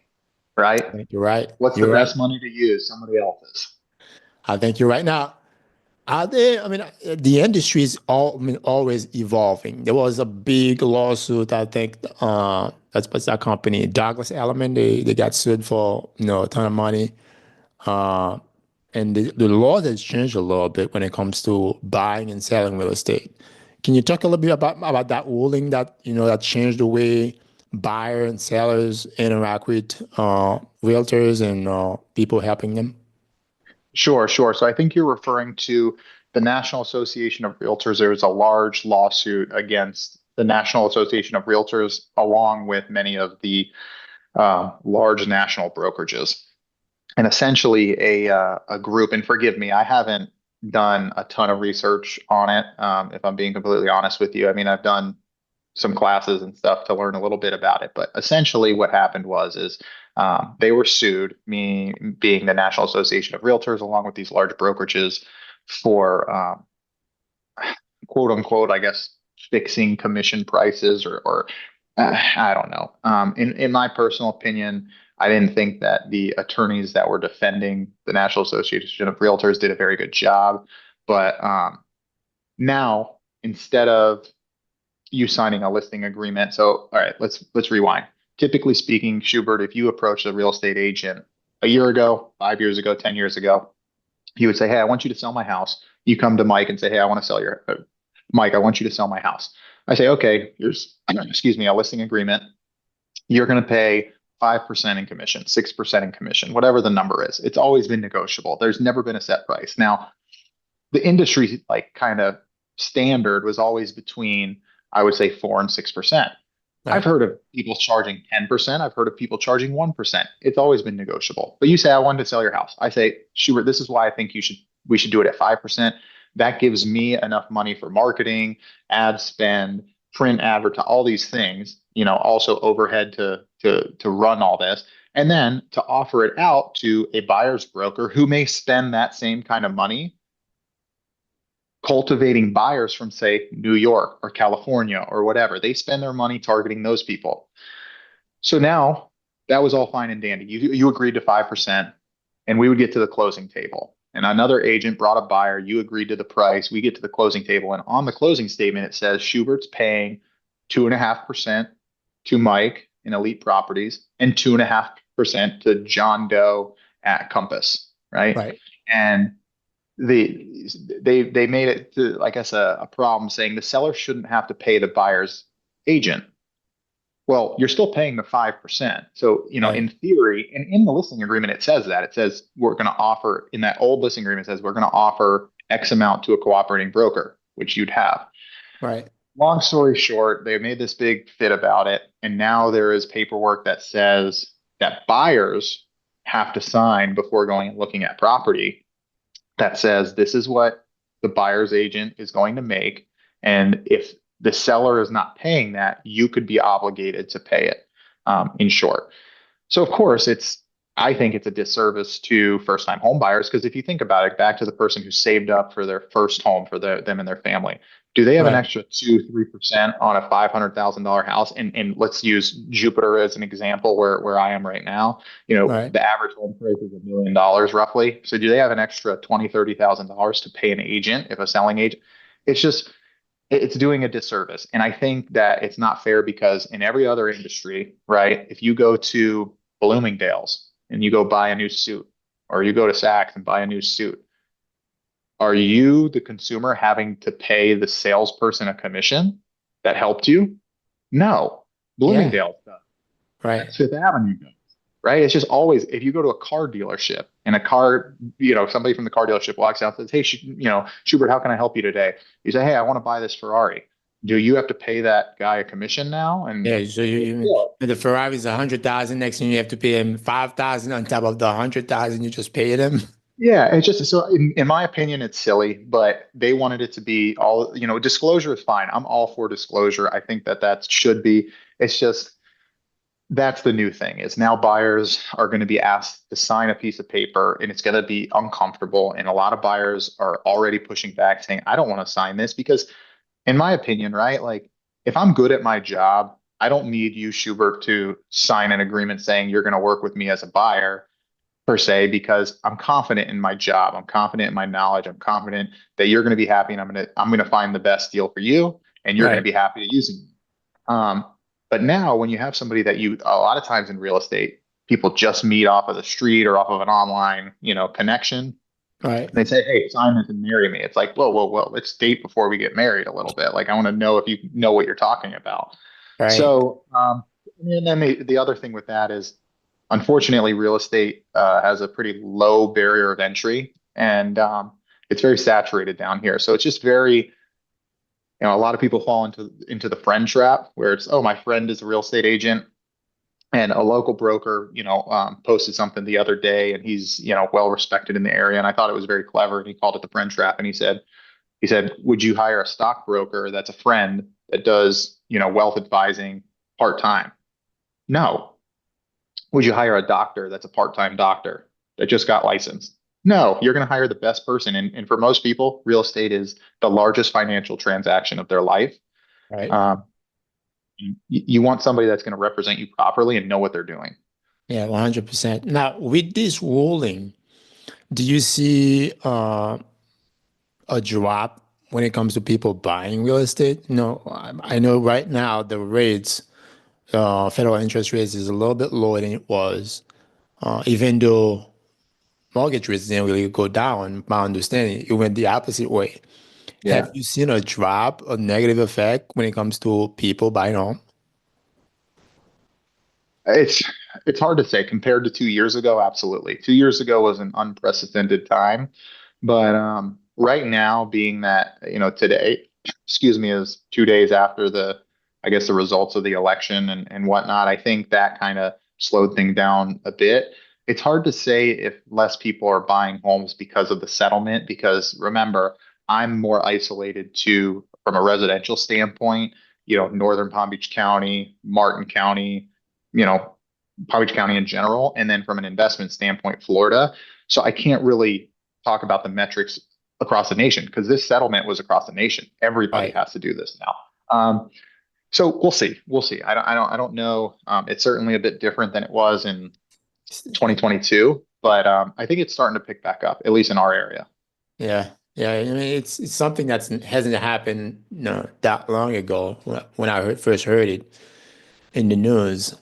I right? think you're right. What's the You're right. best money to use? Somebody else's. I think you're right. Now, are there, I mean, the industry is always evolving. There was a big lawsuit, I think, that's what's that company, Douglas Elliman, they got sued for, a ton of money. Uh, and the law has changed a little bit when it comes to buying and selling real estate. Can you talk a little bit about that ruling that, that changed the way buyers and sellers interact with realtors and people helping them? Sure, sure. So I think you're referring to the National Association of Realtors. There was a large lawsuit against the National Association of Realtors, along with many of the large national brokerages. And essentially, a group, and forgive me, I haven't done a ton of research on it, if I'm being completely honest with you. I mean, I've done some classes and stuff to learn a little bit about it. But essentially, what happened is they were sued, me being the National Association of Realtors, along with these large brokerages, for quote unquote, I guess, fixing commission prices or I don't know. In my personal opinion, I didn't think that the attorneys that were defending the National Association of Realtors did a very good job. But now, instead of you signing a listing agreement. So, all right, let's rewind. Typically speaking, Schubert, if you approach a real estate agent a year ago, 5 years ago, 10 years ago, he would say, "Hey, I want you to sell my house." You come to Mike and say, "Hey, I want to sell your Mike, I want you to sell my house." I say, "Okay, here's excuse me, a listing agreement. You're going to pay 5% in commission, 6% in commission, whatever the number is. It's always been negotiable. There's never been a set price. Now, the industry like kind of standard was always between, I would say, 4 and 6%. I've Right. heard of people charging 10%. I've heard of people charging 1%. It's always been negotiable. But you say, I wanted to sell your house. I say, Schubert, this is why I think we should do it at 5%. That gives me enough money for marketing, ad spend, print advertise, all these things, also overhead to run all this. And then to offer it out to a buyer's broker who may spend that same kind of money cultivating buyers from, say, New York or California or whatever. They spend their money targeting those people. So now that was all fine and dandy. You agreed to 5%, and we would get to the closing table. And another agent brought a buyer. You agreed to the price. We get to the closing table. And on the closing statement, it says Schubert's paying 2.5% to Mike in Elite Properties and 2.5% to John Doe at Compass, right? Right. And they made it to, I guess, a problem saying the seller shouldn't have to pay the buyer's agent. Well, you're still paying the 5%. So, Right. in theory, and in the listing agreement, it says that. It says we're going to offer, in that old listing agreement, it says we're going to offer X amount to a cooperating broker, which you'd have. Right. Long story short, they made this big fit about it. And now there is paperwork that says that buyers have to sign before going and looking at property that says this is what the buyer's agent is going to make. And if the seller is not paying that, you could be obligated to pay it, in short. So of course, I think it's a disservice to first-time home buyers because if you think about it, back to the person who saved up for their first home for them and their family, do they have an Right. extra 2, 3% on a $500,000 house? And let's use Jupiter as an example where I am right now. Right. The average home price is $1 million roughly. So do they have an extra 20, 30,000 dollars to pay an agent if a selling agent? It's just it's doing a disservice. And I think that it's not fair because in every other industry, right, if you go to Bloomingdale's and you go buy a new suit, or you go to Saks and buy a new suit, are you, the consumer, having to pay the salesperson a commission that helped you? No. Yeah. Bloomingdale's does. Right. That's Fifth Avenue does. Right? It's just always, if you go to a car dealership and somebody from the car dealership walks out and says, "Hey, Schubert, how can I help you today?" You say, "Hey, I want to buy this Ferrari." Do you have to pay that guy a commission now? And Yeah. So the Ferrari's 100,000. Next thing you have to pay him 5,000 on top of the 100,000 you just paid him. yeah, it's just so in my opinion, it's silly, but they wanted it to be all, disclosure is fine. I'm all for disclosure. I think that should be. It's just That's the new thing is now buyers are going to be asked to sign a piece of paper and it's going to be uncomfortable. And a lot of buyers are already pushing back saying, I don't want to sign this because in my opinion, right? Like if I'm good at my job, I don't need you, Schubert, to sign an agreement saying you're going to work with me as a buyer per se, because I'm confident in my job. I'm confident in my knowledge. I'm confident that you're going to be happy and I'm going to find the best deal for you and you're going to Right. be happy to using me. Um, but now when you have somebody that you a lot of times in real estate, people just meet off of the street or off of an online, connection. Right. They say, "Hey, sign this and marry me." It's like, whoa, whoa, whoa. Let's date before we get married a little bit. Like, I want to know if you know what you're talking about. Right. So, and then the other thing with that is, unfortunately, real estate has a pretty low barrier of entry, and it's very saturated down here. So it's just very, a lot of people fall into the friend trap where it's, oh, my friend is a real estate agent. And a local broker, posted something the other day, and he's, well respected in the area. And I thought it was very clever. And he called it the friend trap. And he said, would you hire a stockbroker that's a friend that does, wealth advising part time? No. Would you hire a doctor that's a part time doctor that just got licensed? No, you're going to hire the best person. And for most people, real estate is the largest financial transaction of their life. Right. Um, you want somebody that's going to represent you properly and know what they're doing. Yeah, 100%. Now, with this ruling, do you see a drop when it comes to people buying real estate? No, I know right now the rates, federal interest rates is a little bit lower than it was, even though mortgage rates didn't really go down. My understanding, it went the opposite way. Have Yeah. you seen a drop, a negative effect when it comes to people buying home? It's it's hard to say compared to 2 years ago. Absolutely, 2 years ago was an unprecedented time, but right now, being that today, excuse me, is 2 days after I guess the results of the election and whatnot. I think that kind of slowed things down a bit. It's hard to say if less people are buying homes because of the settlement. Because remember, I'm more isolated to from a residential standpoint. Northern Palm Beach County, Martin County you know, Palm Beach County in general, and then from an investment standpoint, Florida. So I can't really talk about the metrics across the nation because this settlement was across the nation. Everybody Right. has to do this now. So we'll see. We'll see. I don't know. It's certainly a bit different than it was in 2022, but I think it's starting to pick back up, at least in our area. Yeah, yeah. I mean, it's something that's hasn't happened, that long ago when I first heard it in the news.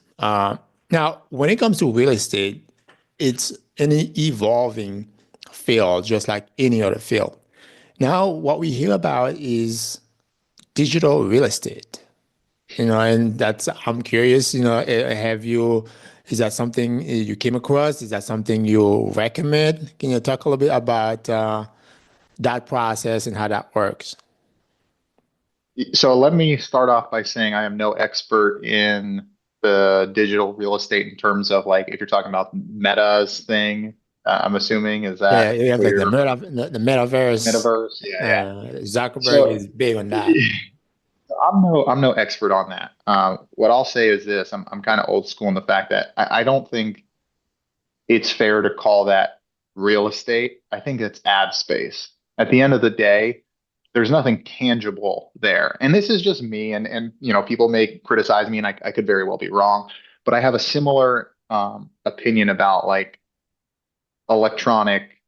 Now, when it comes to real estate, it's an evolving field, just like any other field. Now, what we hear about is digital real estate. And that's I'm curious. Have you? Is that something you came across? Is that something you recommend? Can you talk a little bit about that process and how that works? So let me start off by saying I am no expert in the digital real estate in terms of like if you're talking about Meta's thing. I'm assuming is Yeah, that you have what like the you're the metaverse. metaverse? Yeah, yeah. Zuckerberg So is big on that. I'm no expert on that. What I'll say is this: I'm kind of old school in the fact that I don't think it's fair to call that real estate. I think it's ad space. At the end of the day, there's nothing tangible there. And this is just me, and people may criticize me, and I could very well be wrong, but I have a similar opinion about like electronic,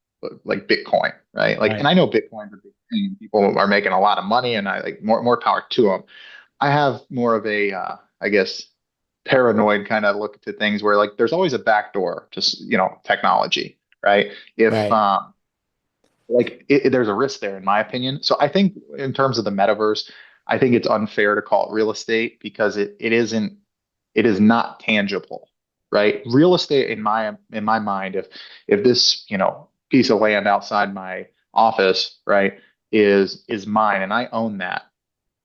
like Bitcoin, right? Like, and Right, I know Bitcoin's a big thing. People are making a lot of money, and I like more power to them. I have more of a, I guess, paranoid kind of look to things where like there's always a backdoor to technology, right? If right, like there's a risk there, in my opinion. So I think in terms of the metaverse, I think it's unfair to call it real estate because it isn't it is not tangible, right? Real estate in my mind, if this piece of land outside my office, right, is mine and I own that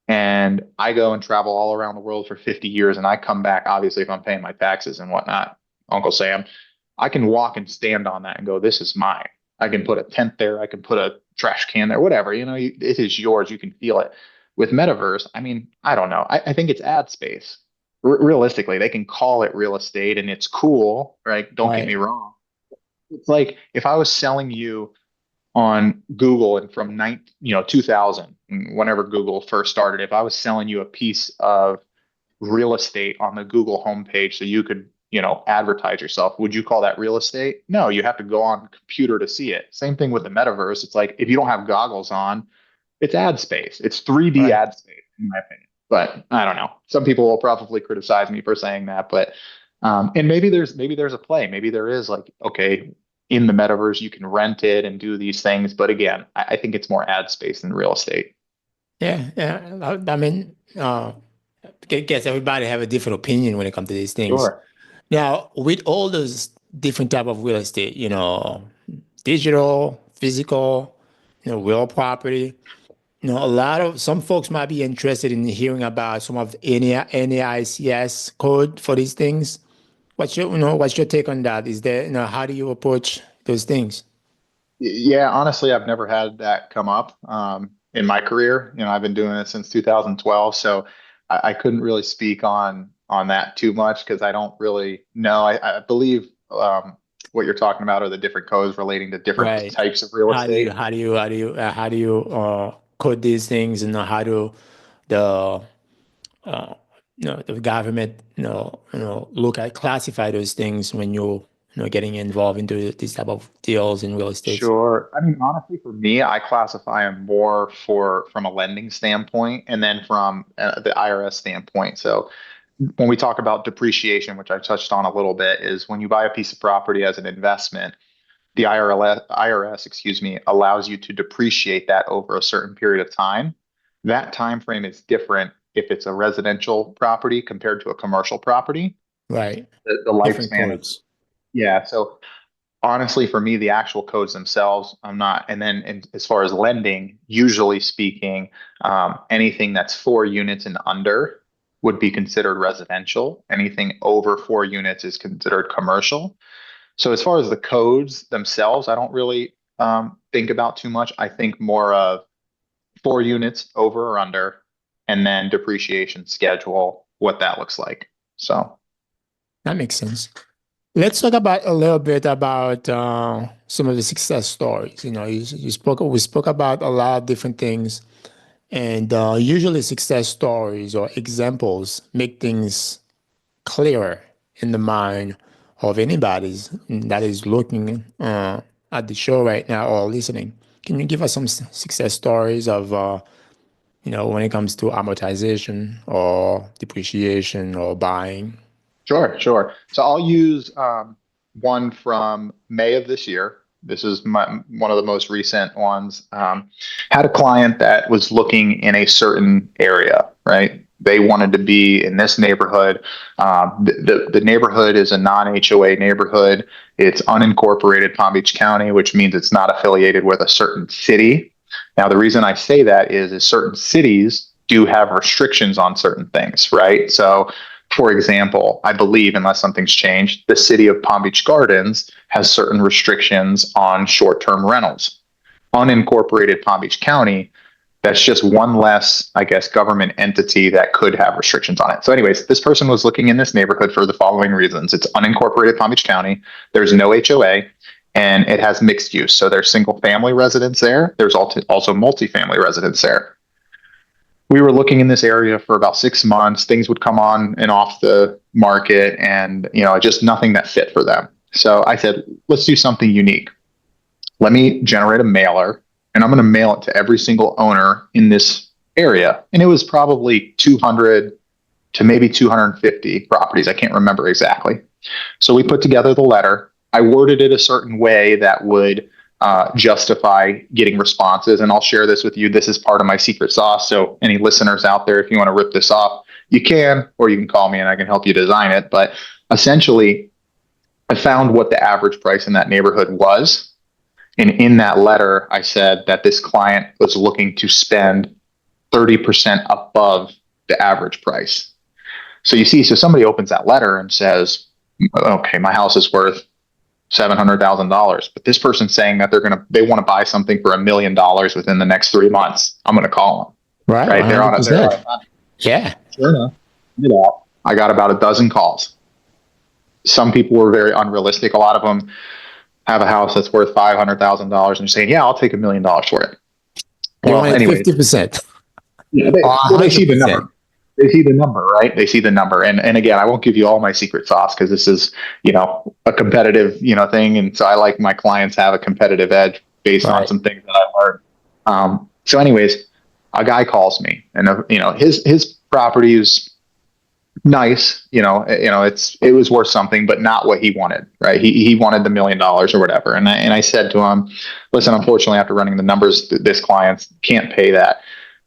and I go and travel all around the world for 50 years and I come back, obviously, if I'm paying my taxes and whatnot, Uncle Sam, I can walk and stand on that and go, this is mine. I can put a tent there. I can put a trash can there, whatever. It is yours. You can feel it. With metaverse, I mean, I don't know. I think it's ad space. realistically, they can call it real estate and it's cool, right? Don't get me Right. wrong. It's like if I was selling you on Google and from 2000, whenever Google first started, if I was selling you a piece of real estate on the Google homepage so you could, advertise yourself, would you call that real estate? No, you have to go on computer to see it. Same thing with the metaverse. It's like if you don't have goggles on, it's ad space. It's 3D Right. ad space, in my opinion. But I don't know. Some people will probably criticize me for saying that, but and maybe there's a play. Maybe there is like, okay, in the metaverse you can rent it and do these things. But again, I think it's more ad space than real estate. Yeah. Yeah. I mean, guess everybody have a different opinion when it comes to these things. Sure. Now, with all those different type of real estate, digital, physical, real property, a lot of some folks might be interested in hearing about some of the NAICS code for these things. What's your take on that? Is there, how do you approach those things? Yeah, honestly, I've never had that come up in my career. I've been doing it since 2012, so I couldn't really speak on that too much because I don't really know. I believe what you're talking about are the different codes relating to different Right. types of real How do you estate. how do you how do you how do you code these things, and how do the the government look at classify those things when you're getting involved into these type of deals in real estate? Sure. I mean, honestly, for me, I classify them more for from a lending standpoint and then from the IRS standpoint. So when we talk about depreciation, which I touched on a little bit, is when you buy a piece of property as an investment, the IRS, excuse me, allows you to depreciate that over a certain period of time. That time frame is different if it's a residential property compared to a commercial property. Right. The Different lifespan is, codes. yeah. So honestly, for me, the actual codes themselves, I'm not. And then as far as lending, usually speaking, anything that's 4 units and under would be considered residential. Anything over 4 units is considered commercial. So as far as the codes themselves, I don't really think about too much. I think more of 4 units over or under, and then depreciation schedule, what that looks like. So That makes sense. Let's talk about a little bit about some of the success stories. We spoke about a lot of different things, and usually success stories or examples make things clearer in the mind of anybody that is looking at the show right now or listening. Can you give us some success stories of, when it comes to amortization or depreciation or buying? sure, sure. So I'll use one from May of this year. This is one of the most recent ones. Had a client that was looking in a certain area, right? They wanted to be in this neighborhood. The neighborhood is a non-HOA neighborhood. It's unincorporated Palm Beach County, which means it's not affiliated with a certain city. Now, the reason I say that is certain cities do have restrictions on certain things, right? So for example, I believe, unless something's changed, the city of Palm Beach Gardens has certain restrictions on short term rentals. Unincorporated Palm Beach County, that's just one less, I guess, government entity that could have restrictions on it. So, anyways, this person was looking in this neighborhood for the following reasons: it's unincorporated Palm Beach County, there's no HOA, and it has mixed use. So, there's single family residents there, there's also multifamily residents there. We were looking in this area for about 6 months. Things would come on and off the market, and just nothing that fit for them. So I said, let's do something unique. Let me generate a mailer, and I'm going to mail it to every single owner in this area. And it was probably 200 to maybe 250 properties. I can't remember exactly. So we put together the letter. I worded it a certain way that would justify getting responses. And I'll share this with you. This is part of my secret sauce. So any listeners out there, if you want to rip this off, you can, or you can call me and I can help you design it. But essentially, I found what the average price in that neighborhood was. And in that letter, I said that this client was looking to spend 30% above the average price. So you see, so somebody opens that letter and says, okay, my house is worth $700,000, but this person's saying that they want to buy something for $1 million within the next 3 months. I'm going to call them, Right, right? They're on 100%. a Yeah. sure enough. Do that. I got about a dozen calls. Some people were very unrealistic. A lot of them have a house that's worth $500,000 and you're saying, yeah, I'll take $1 million for it. They Well, wanted anyways, 50% yeah, or they see the number. 100%. They see the number, right? They see the number. And again, I won't give you all my secret sauce because this is, a competitive, thing. And so I like my clients have a competitive edge based on Right. some things that I learned. So anyways, a guy calls me and, his property is nice, it was worth something, but not what he wanted, right? He wanted the $1 million or whatever. And I said to him, listen, unfortunately, after running the numbers, this client can't pay that.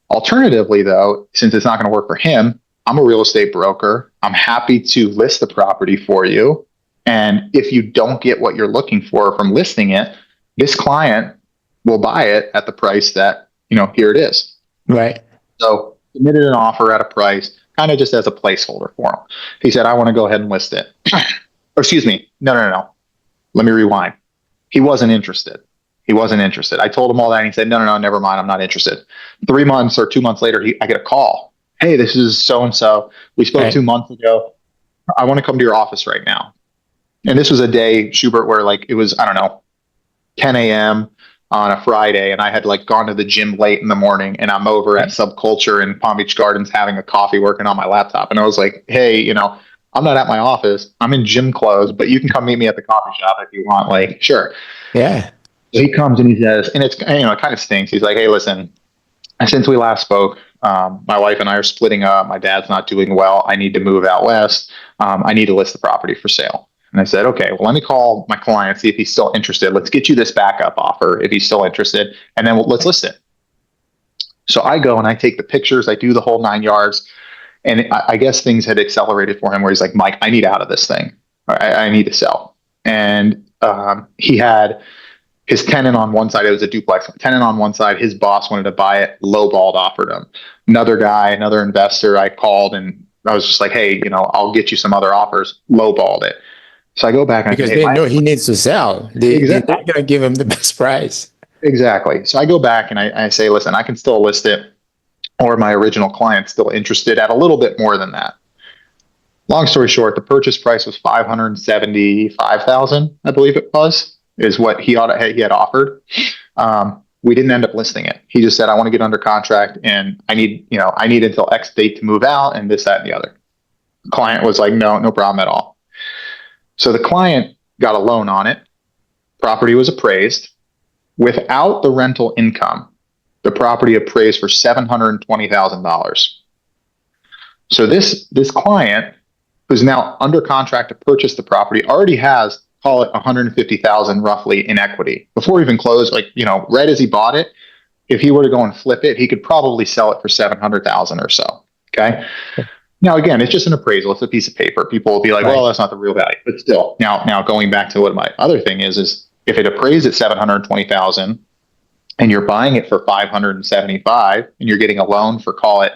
Alternatively, though, since it's not going to work for him, I'm a real estate broker. I'm happy to list the property for you. And if you don't get what you're looking for from listing it, this client will buy it at the price that, here it is. Right. So submitted an offer at a price, kind of just as a placeholder for him. He said, I want to go ahead and list it. Or excuse me. No. Let me rewind. He wasn't interested. He wasn't interested. I told him all that, and he said, no, never mind. I'm not interested. 3 months or 2 months later, I get a call. Hey, this is so-and-so. We spoke Right. 2 months ago. I want to come to your office right now. And this was a day, Schubert, where it was, I don't know, 10 a.m. on a Friday, and I had gone to the gym late in the morning, and I'm over at Right. Subculture in Palm Beach Gardens having a coffee, working on my laptop. And I was like, hey, I'm not at my office. I'm in gym clothes, but you can come meet me at the coffee shop if you want. Sure. Yeah. So he comes and he says, and it's, it kind of stinks. He's like, hey, listen, since we last spoke, my wife and I are splitting up. My dad's not doing well. I need to move out west. I need to list the property for sale. And I said, okay, well, let me call my client, see if he's still interested. Let's get you this backup offer if he's still interested, and then let's list it. So I go and I take the pictures. I do the whole 9 yards. And I guess things had accelerated for him where he's like, Mike, I need out of this thing. I need to sell. And he had his tenant on one side. It was a duplex. Tenant on one side. His boss wanted to buy it. Lowballed offered him. Another guy, another investor. I called and I was just like, hey, I'll get you some other offers. Lowballed it. So I go back and I Because say, hey, they know he needs to sell. They're exactly, not going to give him the best price. exactly. So I go back and I say, listen, I can still list it, or my original client's still interested at a little bit more than that. Long story short, the purchase price was 575,000, I believe it was, is what he had offered. We didn't end up listing it. He just said, I want to get under contract and I need until X date to move out and this, that, and the other. The client was like, no problem at all. So the client got a loan on it. Property was appraised. Without the rental income, the property appraised for $720,000. So this client, who's now under contract to purchase the property, already has, call it 150,000 roughly in equity before even closed. Right as he bought it, if he were to go and flip it, he could probably sell it for 700,000 or so. Okay. Now, again, it's just an appraisal. It's a piece of paper. People will be like, well, that's not the real value, but still. Now going back to what my other thing is if it appraised at 720,000 and you're buying it for 575 and you're getting a loan for, call it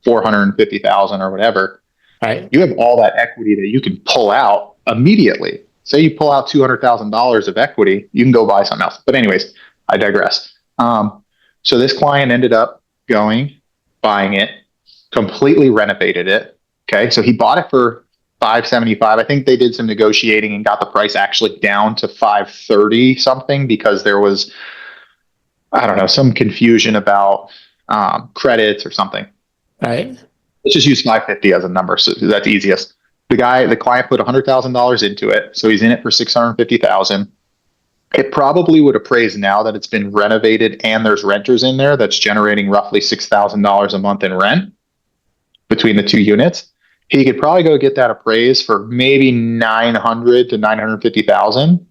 450,000 or whatever, Right. you have all that equity that you can pull out immediately. Say you pull out $200,000 of equity, you can go buy something else. But anyways, I digress. So this client ended up buying it, completely renovated it. Okay. So he bought it for 575. I think they did some negotiating and got the price actually down to 530 something because there was, I don't know, some confusion about credits or something. Right. Let's just use 550 as a number. So that's easiest. The client put $100,000 into it. So he's in it for 650,000. It probably would appraise now that it's been renovated and there's renters in there that's generating roughly $6,000 a month in rent between the two units. He could probably go get that appraised for maybe 900 to 950,000.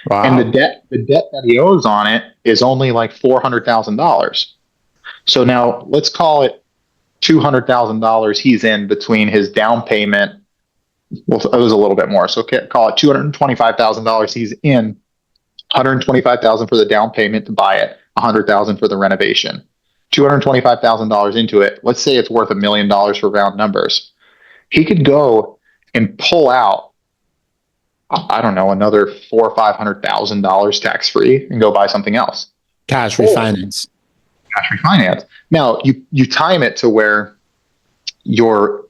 Wow. And the debt that he owes on it is only like $400,000. So now let's call it $200,000 he's in between his down payment. Well, it was a little bit more. So call it $225,000 he's in, $125,000 for the down payment to buy it, $100,000 for the renovation, $225,000 into it. Let's say it's worth $1 million for round numbers. He could go and pull out, I don't know, another $400,000 or $500,000 tax free and go buy something else. Cash refinance. Cash refinance. Now you time it to where your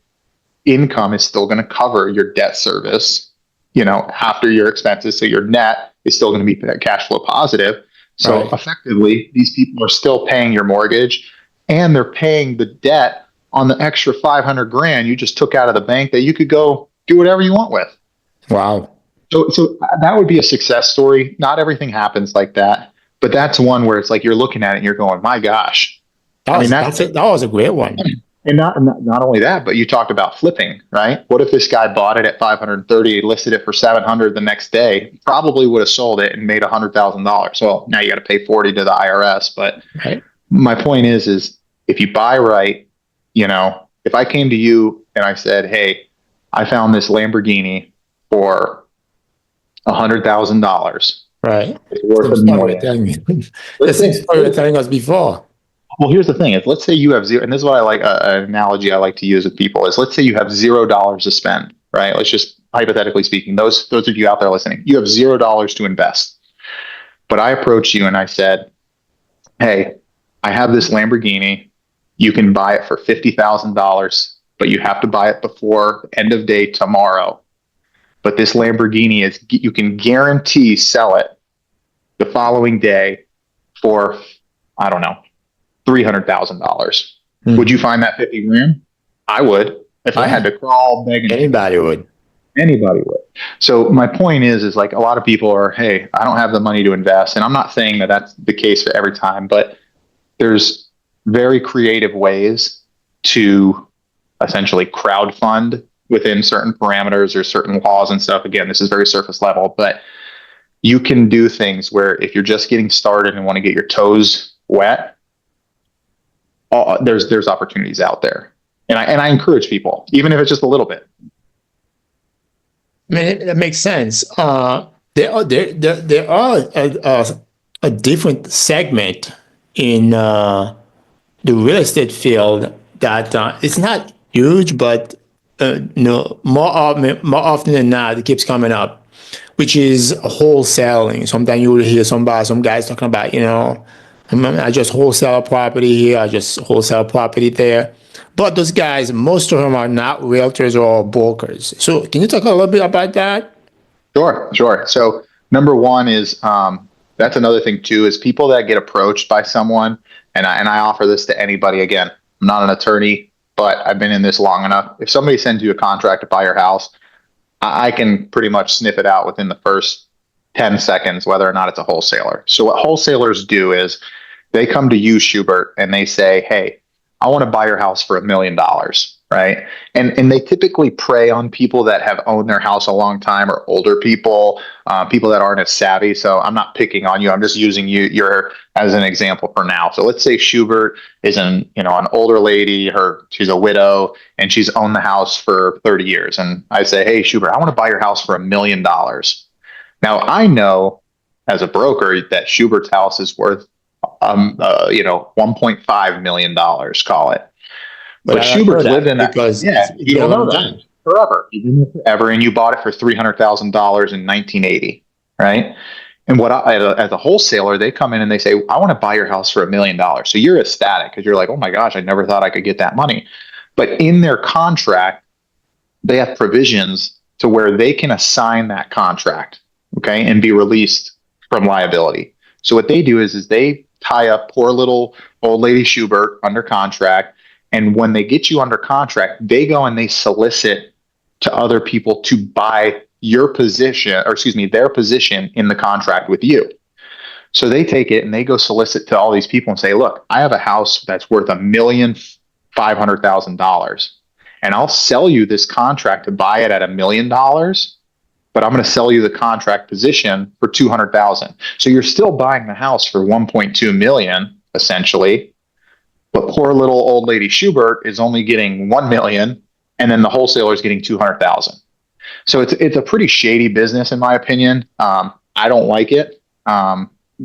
income is still going to cover your debt service, after your expenses. So your net is still going to be cash flow positive. So Right. effectively, these people are still paying your mortgage and they're paying the debt on the extra 500 grand you just took out of the bank that you could go do whatever you want with. Wow. So that would be a success story. Not everything happens like that, but that's one where it's like you're looking at it and you're going, my gosh. I mean, That was a great one. and not only that, but you talked about flipping, right? What if this guy bought it at 530, listed it for 700 the next day, probably would have sold it and made $100,000. Well, now you got to pay 40 to the IRS. But Right. my point is if you buy right, if I came to you and I said, hey, I found this Lamborghini for $100,000. Right. It's worth Same a story you're million. telling me. The Let's same say, story you're telling us before. well, here's the thing: is let's say you have zero, and this is what I like. An analogy I like to use with people is, let's say you have $0 to spend. Right? Let's just hypothetically speaking, those of you out there listening, you have $0 to invest. But I approached you and I said, hey, I have this Lamborghini. You can buy it for $50,000, but you have to buy it before end of day tomorrow. But this Lamborghini you can guarantee sell it the following day for, I don't know, $300,000. Would you find that 50 grand? I would. If I had Yeah. to crawl, beg, and Anybody would. anybody would. So my point is like a lot of people are, hey, I don't have the money to invest. And I'm not saying that that's the case for every time, but there's very creative ways to essentially crowdfund within certain parameters or certain laws and stuff. Again, this is very surface level, but you can do things where if you're just getting started and want to get your toes wet, there's opportunities out there. And I encourage people, even if it's just a little bit. I mean, that makes sense. There are a different segment in the real estate field that it's not huge, but no, more often than not, it keeps coming up, which is wholesaling. Sometimes you will hear some guys talking about, I just wholesale a property here, I just wholesale a property there. But those guys, most of them are not realtors or brokers. So can you talk a little bit about that? Sure. So number one is that's another thing too, is people that get approached by someone, and I offer this to anybody. Again, I'm not an attorney, but I've been in this long enough. If somebody sends you a contract to buy your house, I can pretty much sniff it out within the first 10 seconds whether or not it's a wholesaler. So what wholesalers do is they come to you, Schubert, and they say, hey, I want to buy your house for $1 million, right? And they typically prey on people that have owned their house a long time, or older people, people that aren't as savvy. So I'm not picking on you. I'm just using your as an example for now. So let's say Schubert is an older lady, she's a widow, and she's owned the house for 30 years. And I say, hey, Schubert, I want to buy your house for $1 million. Now I know as a broker that Schubert's house is worth $1.5 million, call it. But But I don't know Schubert's lived that in that. because Yeah, it's you been a don't know long that time. forever. You've been there forever, and you bought it for $300,000 in 1980, right? And as a wholesaler, they come in and they say, I want to buy your house for $1 million. So you're ecstatic because you're like, oh my gosh, I never thought I could get that money. But in their contract, they have provisions to where they can assign that contract, okay, and be released from liability. So what they do is they tie up poor little old lady Schubert under contract. And when they get you under contract, they go and they solicit to other people to buy your position, or excuse me, their position in the contract with you. So they take it and they go solicit to all these people and say, look, I have a house that's worth $1,500,000, and I'll sell you this contract to buy it at $1 million, but I'm going to sell you the contract position for 200,000. So you're still buying the house for 1.2 million, essentially. But poor little old lady Schubert is only getting 1 million, and then the wholesaler is getting 200,000. So it's a pretty shady business, in my opinion. I don't like it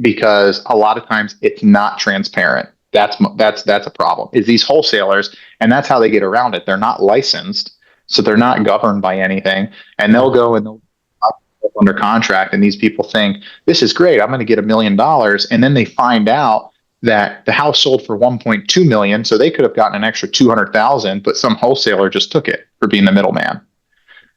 because a lot of times it's not transparent. That's a problem. Is these wholesalers, and that's how they get around it. They're not licensed, so they're not governed by anything, and they'll go and they'll under contract, and these people think this is great. I'm going to get $1 million, and then they find out that the house sold for 1.2 million, so they could have gotten an extra 200,000, but some wholesaler just took it. for being the middleman.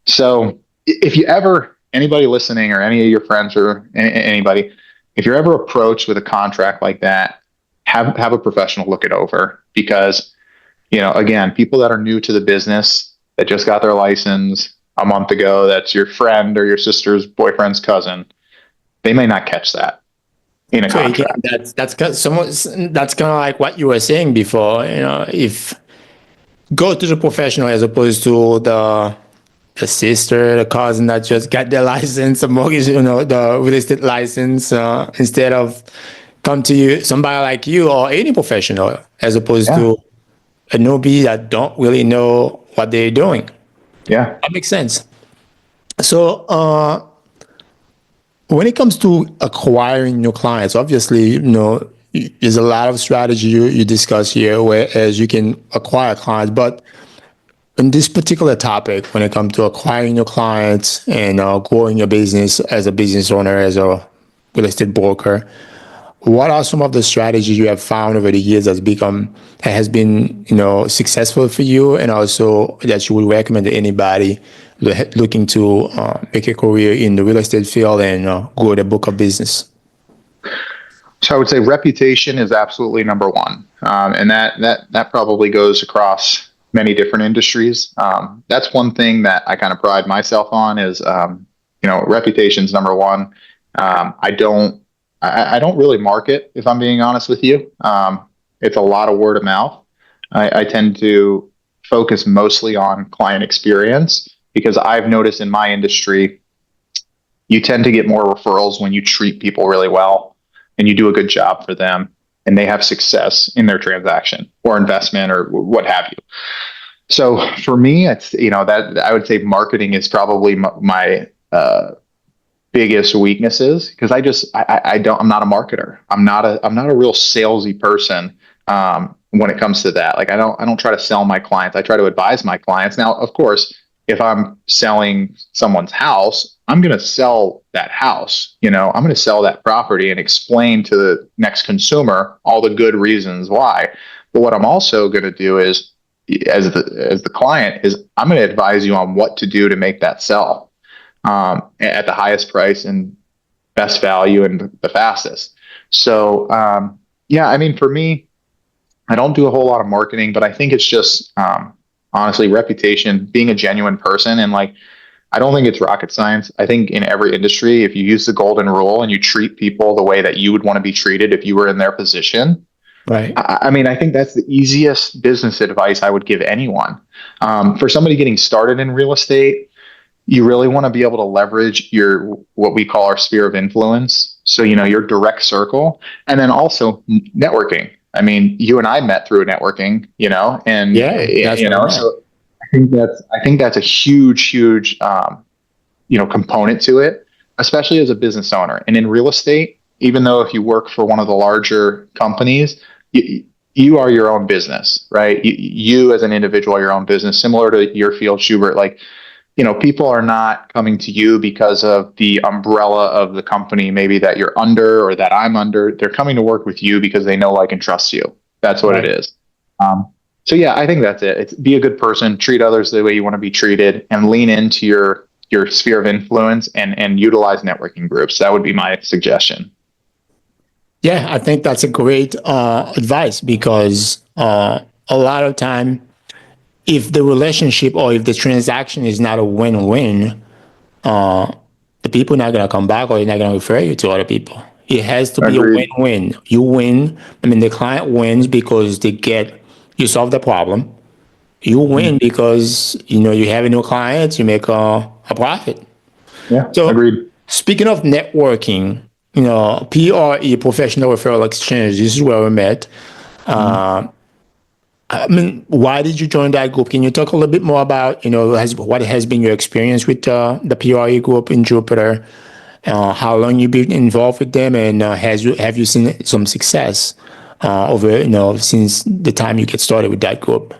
So if you ever, anybody listening or any of your friends or anybody, if you're ever approached with a contract like that, have a professional look it over, because, again, people that are new to the business that just got their license a month ago, that's your friend or your sister's boyfriend's cousin, they may not catch that in a So again, contract. that's kind of like what you were saying before. If go to the professional as opposed to the sister, the cousin that just got their license, the mortgage, the real estate license, instead of come to you, somebody like you or any professional, as opposed Yeah. to a newbie that don't really know what they're doing. Yeah. That makes sense. So, when it comes to acquiring new clients, obviously, there's a lot of strategy you discuss here, whereas you can acquire clients. But in this particular topic, when it comes to acquiring new clients and growing your business as a business owner, as a real estate broker, what are some of the strategies you have found over the years that has been successful for you, and also that you would recommend to anybody looking to make a career in the real estate field and grow their book of business? So I would say reputation is absolutely number one, and that probably goes across many different industries. That's one thing that I kind of pride myself on is, reputation's number one. I don't really market, if I'm being honest with you. It's a lot of word of mouth. I tend to focus mostly on client experience, because I've noticed in my industry, you tend to get more referrals when you treat people really well and you do a good job for them and they have success in their transaction or investment or what have you. So for me, it's, that I would say marketing is probably my biggest weaknesses, because I'm not a marketer. I'm not a real salesy person. When it comes to that, like, I don't try to sell my clients. I try to advise my clients. Now, of course, if I'm selling someone's house, I'm going to sell that house. I'm going to sell that property and explain to the next consumer all the good reasons why. But what I'm also going to do is, as the client, is I'm going to advise you on what to do to make that sell at the highest price and best value and the fastest. So, yeah, I mean, for me, I don't do a whole lot of marketing, but I think it's just, honestly, reputation, being a genuine person. And, like, I don't think it's rocket science. I think in every industry, if you use the golden rule and you treat people the way that you would want to be treated if you were in their position, Right. I mean, I think that's the easiest business advice I would give anyone. For somebody getting started in real estate, you really want to be able to leverage what we call our sphere of influence. So, your direct circle, and then also networking. I mean, you and I met through networking, and Yeah, that's what I meant. so I think that's a huge component to it, especially as a business owner. And in real estate, even though if you work for one of the larger companies, you are your own business, right? You as an individual are your own business, similar to your field, Schubert. Like, people are not coming to you because of the umbrella of the company, maybe that you're under or that I'm under. They're coming to work with you because they know, like, and trust you. That's what it Right. is. So yeah, I think that's it. It's be a good person, treat others the way you want to be treated, and lean into your sphere of influence and utilize networking groups. That would be my suggestion. Yeah, I think that's a great advice, because a lot of time, if the relationship or if the transaction is not a win-win, the people are not going to come back, or they're not going to refer you to other people. It has to be a Agreed. win-win. You win. I mean, the client wins because you solve the problem. You win because, you have a new client, you make a profit. Yeah, So, agreed. speaking of networking, PRE, Professional Referral Exchange, this is where we met. Mhm. I mean, why did you join that group? Can you talk a little bit more about, what has been your experience with the PRE group in Jupiter? How long you've been involved with them, and have you seen some success over, since the time you get started with that group?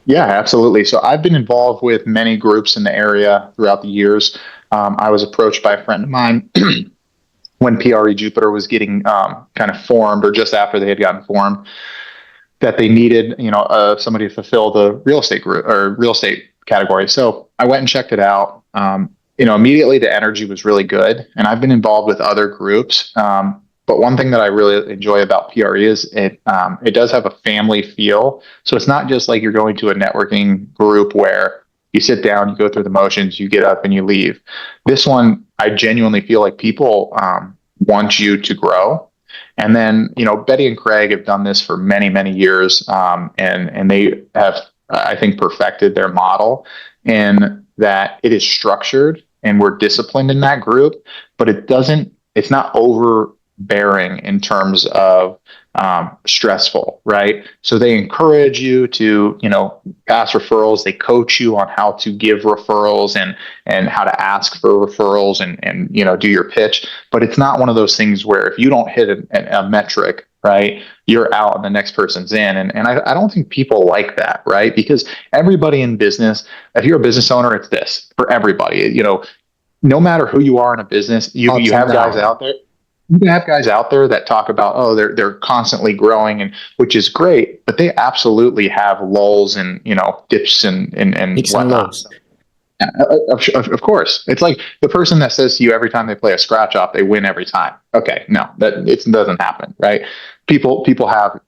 Yeah, absolutely. So I've been involved with many groups in the area throughout the years. I was approached by a friend of mine when PRE Jupiter was getting kind of formed, or just after they had gotten formed, that they needed, somebody to fulfill the real estate group or real estate category. So I went and checked it out. Immediately the energy was really good, and I've been involved with other groups. But one thing that I really enjoy about PRE is it does have a family feel. So it's not just like you're going to a networking group where you sit down, you go through the motions, you get up and you leave. This one, I genuinely feel like people want you to grow. And then, Betty and Craig have done this for many, many years, and they have, I think, perfected their model in that it is structured and we're disciplined in that group, but it's not overbearing in terms of stressful, right? So they encourage you to, pass referrals. They coach you on how to give referrals and how to ask for referrals and do your pitch. But it's not one of those things where if you don't hit a metric, right, you're out and the next person's in. And I don't think people like that, right? Because everybody in business, if you're a business owner, it's this for everybody. No matter who you are in a business, Ups you and have guys down. out there. You can have guys out there that talk about, oh, they're constantly growing, and which is great, but they absolutely have lulls and dips and Peaks and whatnot. lows. Of course, it's like the person that says to you every time they play a scratch off, they win every time. Okay, no, that it doesn't happen, right? People have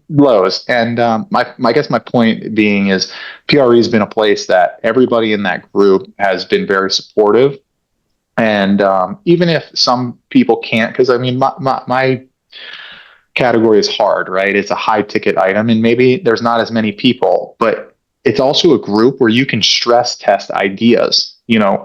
lows, and I guess my point being is PRE has been a place that everybody in that group has been very supportive, and even if some people can't, because I mean my category is hard, right? It's a high ticket item, and maybe there's not as many people, but it's also a group where you can stress test ideas.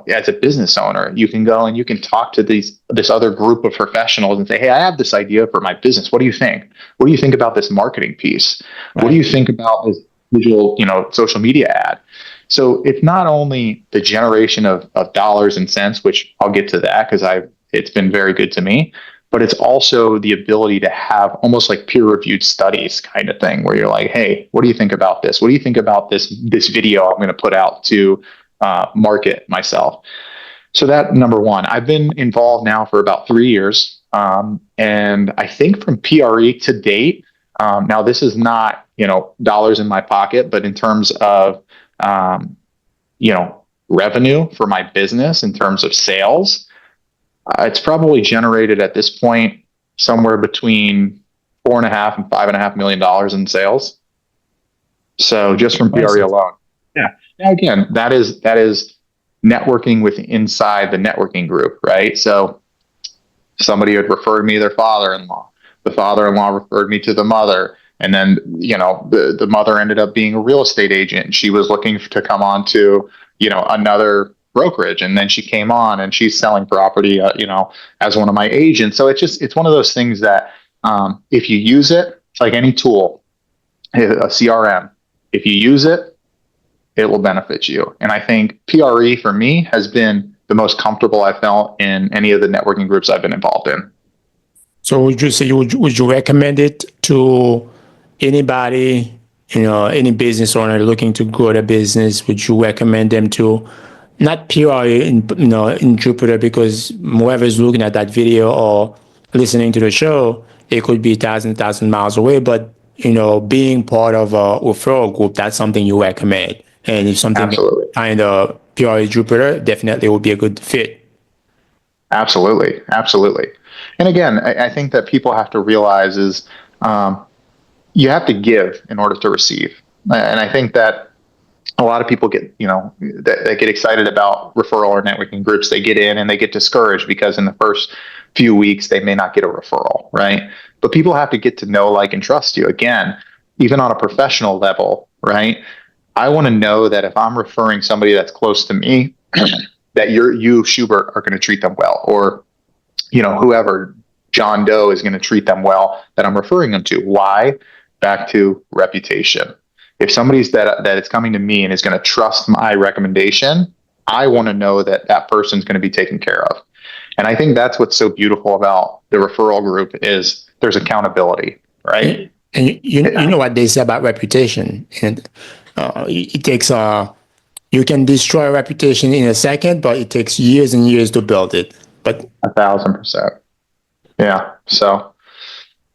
As a business owner, you can go and you can talk to this other group of professionals and say, "Hey, I have this idea for my business. What do you think? What do you think about this marketing piece? What do Right. you think about this visual, social media ad?" So it's not only the generation of dollars and cents, which I'll get to that because it's been very good to me, but it's also the ability to have almost like peer reviewed studies kind of thing where you're like, hey, what do you think about this? What do you think about this video I'm going to put out to market myself? So that number one, I've been involved now for about 3 years. And I think from PRE to date, now this is not, dollars in my pocket, but in terms of, um, revenue for my business in terms of sales, it's probably generated at this point somewhere between 4.5 and $5.5 million in sales. So just from PRE Impressive. alone. Yeah. Now again, that is networking with inside the networking group, right? So somebody would refer me their father-in-law. The father-in-law referred me to the mother. And then, the mother ended up being a real estate agent. And she was looking to come on to, another brokerage. And then she came on and she's selling property, as one of my agents. So it's one of those things that if you use it, it's like any tool, a CRM, if you use it, it will benefit you. And I think PRE for me has been the most comfortable I felt in any of the networking groups I've been involved in. So would you say would you recommend it to anybody, any business owner looking to grow their business? Would you recommend them to not purely in Jupiter because whoever's looking at that video or listening to the show, it could be thousand miles away, but being part of a referral group, that's something you recommend. And if something Absolutely. kind of purely Jupiter, definitely would be a good fit. Absolutely. Absolutely. And again, I think that people have to realize is um, you have to give in order to receive. And I think that a lot of people get, that get excited about referral or networking groups. They get in and they get discouraged because in the first few weeks, they may not get a referral, right? But people have to get to know, like, and trust you. Again, even on a professional level, right? I want to know that if I'm referring somebody that's close to me, that you, Schubert, are going to treat them well, or whoever, John Doe, is going to treat them well that I'm referring them to. Why? Back to reputation. If somebody's that is coming to me and is going to trust my recommendation, I want to know that that person's going to be taken care of. And I think that's what's so beautiful about the referral group is there's accountability, right? And you know what they say about reputation, and it takes you can destroy a reputation in a second, but it takes years and years to build it. But 1,000%. Yeah. So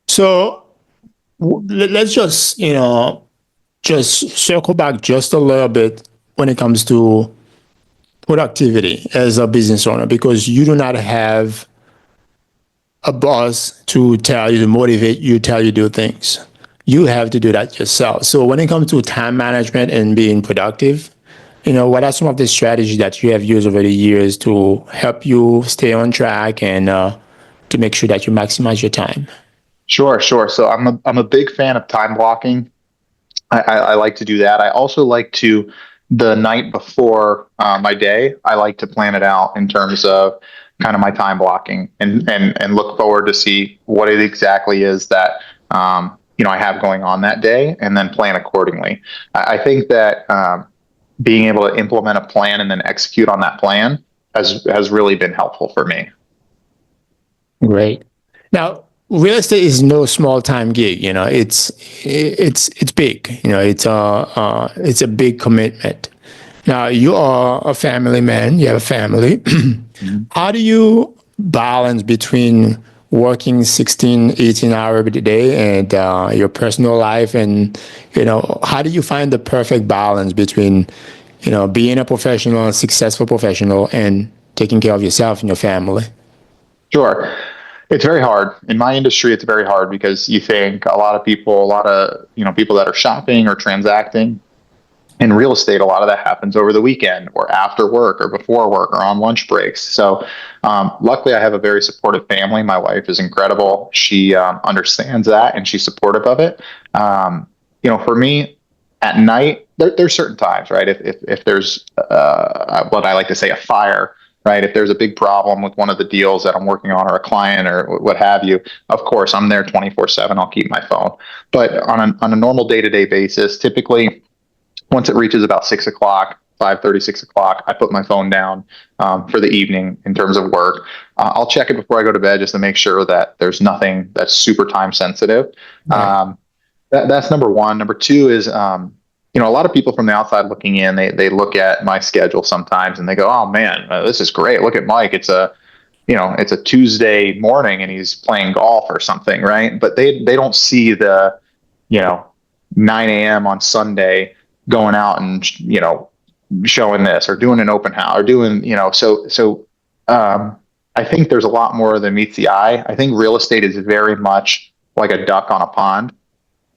so let's just just circle back just a little bit when it comes to productivity as a business owner, because you do not have a boss to tell you, to motivate you, tell you to do things. You have to do that yourself. So when it comes to time management and being productive, what are some of the strategies that you have used over the years to help you stay on track and to make sure that you maximize your time? Sure, sure. So I'm a big fan of time blocking. I like to do that. I also like to, the night before my day, I like to plan it out in terms of kind of my time blocking and look forward to see what it exactly is that I have going on that day, and then plan accordingly. I think that being able to implement a plan and then execute on that plan has really been helpful for me. Great. Now, real estate is no small time gig. It's big. It's a big commitment. Now, you are a family man. You have a family. Mhm. How do you balance between working 16, 18 hours every day and your personal life? And, how do you find the perfect balance between, being a professional, a successful professional, and taking care of yourself and your family? Sure. It's very hard. In my industry, it's very hard because you think a lot of people, a lot of, people that are shopping or transacting in real estate, a lot of that happens over the weekend or after work or before work or on lunch breaks. So, luckily, I have a very supportive family. My wife is incredible. She understands that and she's supportive of it. For me, at night, there's certain times, right? If there's what I like to say a fire, right? If there's a big problem with one of the deals that I'm working on or a client or what have you, of course, I'm there 24/7. I'll keep my phone. But on a normal day to day basis, typically once it reaches about 6 o'clock, 5:30, 6 o'clock, I put my phone down for the evening in terms of work. I'll check it before I go to bed just to make sure that there's nothing that's super time sensitive. Right. That's number one. Number two is, a lot of people from the outside looking in, they look at my schedule sometimes and they go, "Oh man, this is great. Look at Mike. It's a Tuesday morning and he's playing golf or something, right?" But they don't see the, you know, 9 a.m. on Sunday going out and showing this or doing an open house or doing I think there's a lot more than meets the eye. I think real estate is very much like a duck on a pond.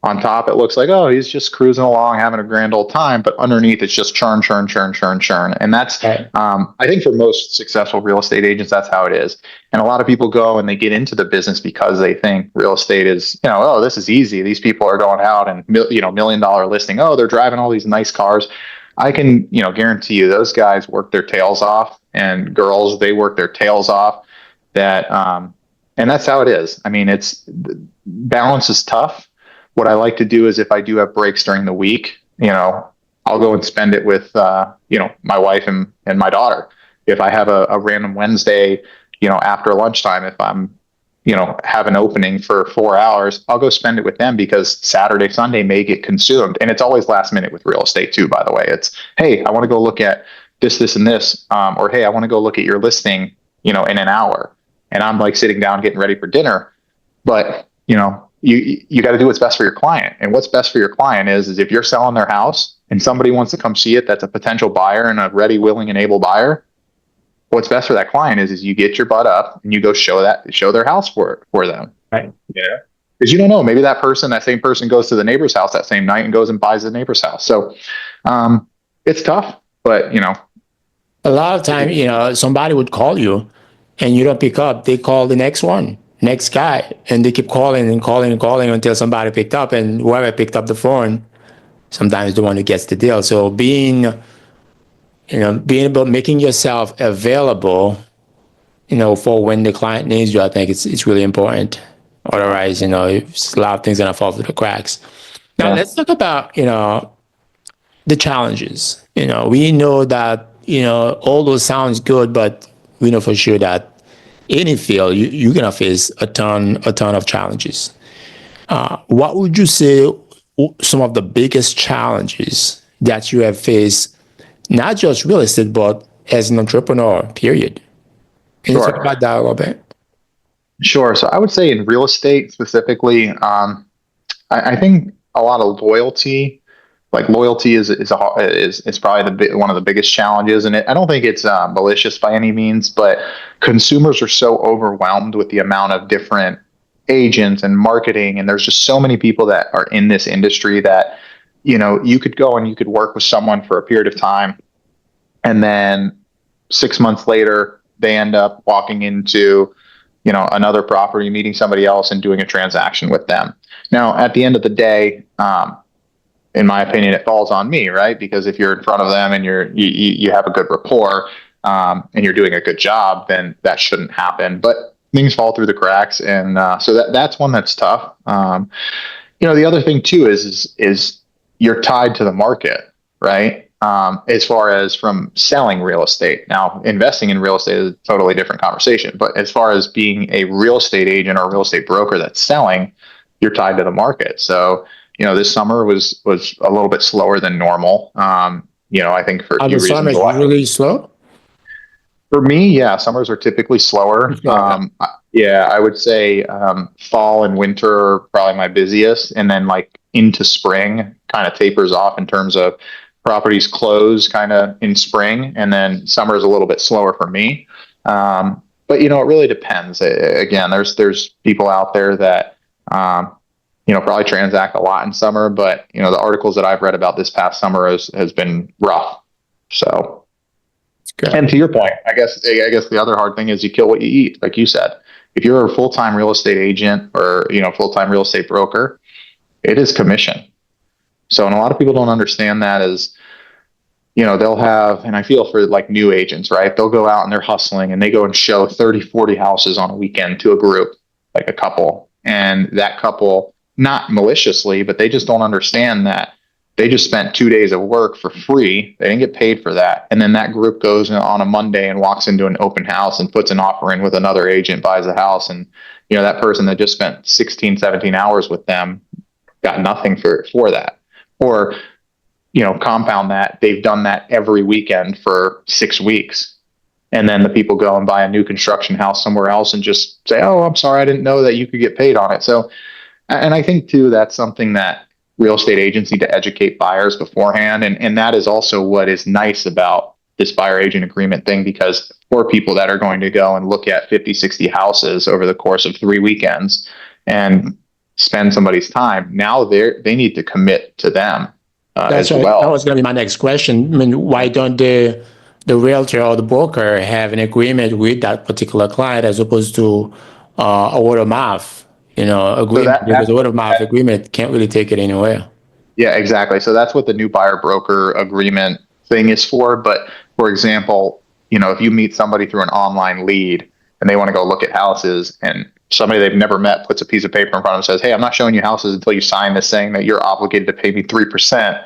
On top, it looks like, oh, he's just cruising along, having a grand old time. But underneath, it's just churn, churn, churn, churn, churn. And that's, Right. I think for most successful real estate agents, that's how it is. And a lot of people go and they get into the business because they think real estate is, oh, this is easy. These people are going out and, $1 million listing. Oh, they're driving all these nice cars. I can, guarantee you those guys work their tails off, and girls, they work their tails off. And that's how it is. I mean, balance is tough. What I like to do is if I do have breaks during the week, I'll go and spend it with, my wife and my daughter. If I have a random Wednesday, after lunchtime, if I'm, have an opening for 4 hours, I'll go spend it with them because Saturday, Sunday may get consumed. And it's always last minute with real estate too, by the way. It's, hey, I want to go look at this, and this, or, hey, I want to go look at your listing, in an hour. And I'm like sitting down getting ready for dinner. But, you got to do what's best for your client. And what's best for your client is if you're selling their house and somebody wants to come see it, that's a potential buyer and a ready, willing, and able buyer. What's best for that client is you get your butt up and you go show their house for them. Right. Yeah. Because you don't know, maybe that same person goes to the neighbor's house that same night and goes and buys the neighbor's house. So it's tough, but A lot of time, somebody would call you and you don't pick up. They call the next one, next guy, and they keep calling and calling and calling until somebody picked up. And whoever picked up the phone, sometimes the one who gets the deal. So being able, making yourself available, for when the client needs you, I think it's really important. Otherwise, it's a lot of things gonna fall through the cracks. Now yeah, let's talk about, the challenges. We know that, all those sounds good, but we know for sure that any field you're gonna face a ton of challenges. What would you say some of the biggest challenges that you have faced, not just real estate, but as an entrepreneur, period? Can you talk sure. about that a little bit? Sure. So I would say in real estate specifically, I think a lot of loyalty like loyalty is probably one of the biggest challenges, and I don't think it's malicious by any means, but consumers are so overwhelmed with the amount of different agents and marketing, and there's just so many people that are in this industry that you could go and you could work with someone for a period of time, and then 6 months later they end up walking into another property, meeting somebody else, and doing a transaction with them. Now, at the end of the day, in my opinion, it falls on me, right? Because if you're in front of them and you have a good rapport, and you're doing a good job, then that shouldn't happen. But things fall through the cracks, and so that's one that's tough. The other thing too is you're tied to the market, right? As far as from selling real estate. Now, investing in real estate is a totally different conversation. But as far as being a real estate agent or a real estate broker that's selling, you're tied to the market. So, this summer was a little bit slower than normal. I think for a Are few the reasons. summers usually slow? For me, yeah, summers are typically slower. Yeah. Yeah, I would say fall and winter are probably my busiest, and then like into spring kind of tapers off in terms of properties close kind of in spring, and then summer is a little bit slower for me. But it really depends. Again, there's people out there that probably transact a lot in summer, but the articles that I've read about this past summer has been rough. So. Good. And to your point, I guess the other hard thing is you kill what you eat, like you said. If you're a full-time real estate agent or full-time real estate broker, it is commission. So, and a lot of people don't understand that as they'll have, and I feel for like new agents, right? They'll go out and they're hustling and they go and show 30, 40 houses on a weekend to a group, like a couple, and that couple, not maliciously, but they just don't understand that they just spent 2 days of work for free. They didn't get paid for that. And then that group goes on a Monday and walks into an open house and puts an offer in with another agent, buys a house. And, that person that just spent 16, 17 hours with them got nothing for that. Or, compound that, they've done that every weekend for 6 weeks. And then the people go and buy a new construction house somewhere else and just say, oh, I'm sorry, I didn't know that you could get paid on it. So, and I think too, that's something that real estate agents need to educate buyers beforehand. And that is also what is nice about this buyer agent agreement thing, because for people that are going to go and look at 50, 60 houses over the course of 3 weekends and spend somebody's time, now they need to commit to them That's as right. That well. was going to be my next question. I mean, why don't the realtor or the broker have an agreement with that particular client as opposed to a word of mouth, So agreement? Because a word of mouth agreement can't really take it anywhere. yeah, exactly. So that's what the new buyer broker agreement thing is for. But for example, if you meet somebody through an online lead and they want to go look at houses, and somebody they've never met puts a piece of paper in front of them and says, hey, I'm not showing you houses until you sign this saying that you're obligated to pay me 3%,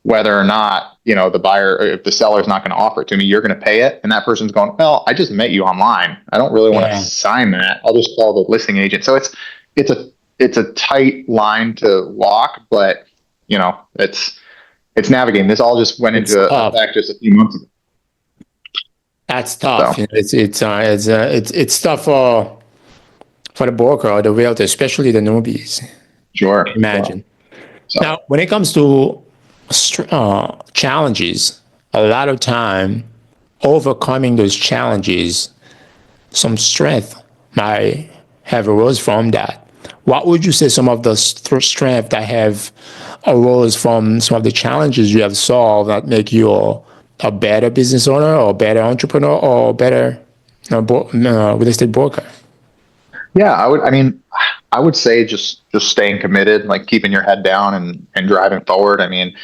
whether or not, the buyer, or if the seller's not going to offer it to me, you're going to pay it. And that person's going, well, I just met you online. I don't really want to Yeah, sign that. I'll just call the listing agent. So it's a tight line to walk, but it's navigating. This all just went it's into tough. effect just a few months ago. That's tough. So It's tough for the broker or the realtor, especially the newbies. sure. Imagine. So Now, when it comes to challenges, a lot of time overcoming those challenges, some strength might have arose from that. What would you say some of the strength that have arose from some of the challenges you have solved that make you a better business owner or better entrepreneur or better real estate broker? yeah, I would say just staying committed, like keeping your head down and driving forward. I mean,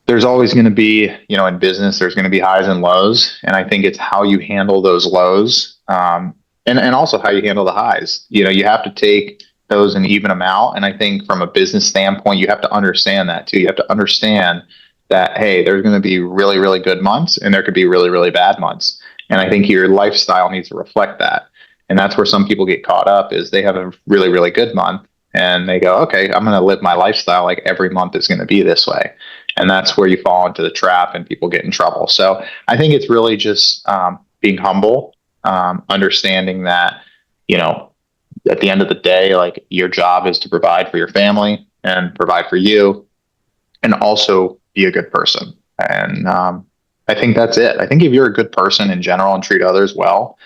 there's always going to be, in business, there's going to be highs and lows. And I think it's how you handle those lows, and also how you handle the highs. You have to take those and even them out. And I think from a business standpoint, you have to understand that too. You have to understand that, hey, there's going to be really, really good months and there could be really, really bad months. And I think your lifestyle needs to reflect that. And that's where some people get caught up is they have a really, really good month and they go, okay, I'm going to live my lifestyle like every month is going to be this way. And that's where you fall into the trap and people get in trouble. So I think it's really just being humble, understanding that, at the end of the day, like your job is to provide for your family and provide for you. and also be a good person. And I think that's it. I think if you're a good person in general and treat others well,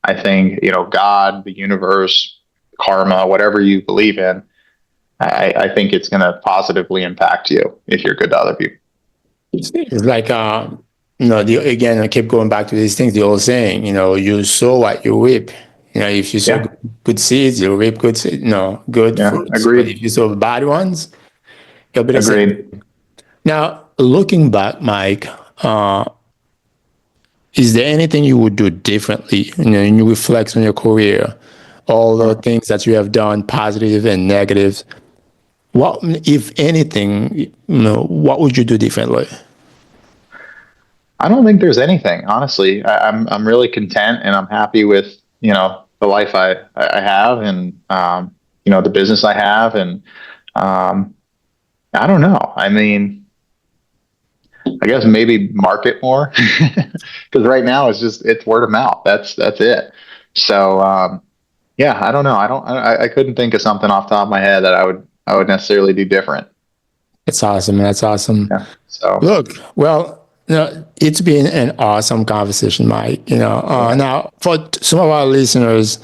I think, God, the universe, karma, whatever you believe in, I think it's going to positively impact you if you're good to other people. It's like, again, I keep going back to these things, the old saying, you sow what you reap. If you sow Yeah. good seeds, you'll reap good, good Yeah. fruits. But Agreed. if you sow bad ones, it'll be the same. Agreed. Now, looking back, Mike, is there anything you would do differently? And you reflect on your career, all the things that you have done, positive and negative. What, if anything, what would you do differently? I don't think there's anything, honestly. I'm really content and I'm happy with, the life I have and, the business I have. And, I don't know. I mean, I guess maybe market more because right now it's word of mouth. That's it. So, yeah, I don't know. I couldn't think of something off the top of my head that I would necessarily do different. That's awesome. That's awesome. Yeah. So, Look, well, it's been an awesome conversation, Mike. yeah. Now for some of our listeners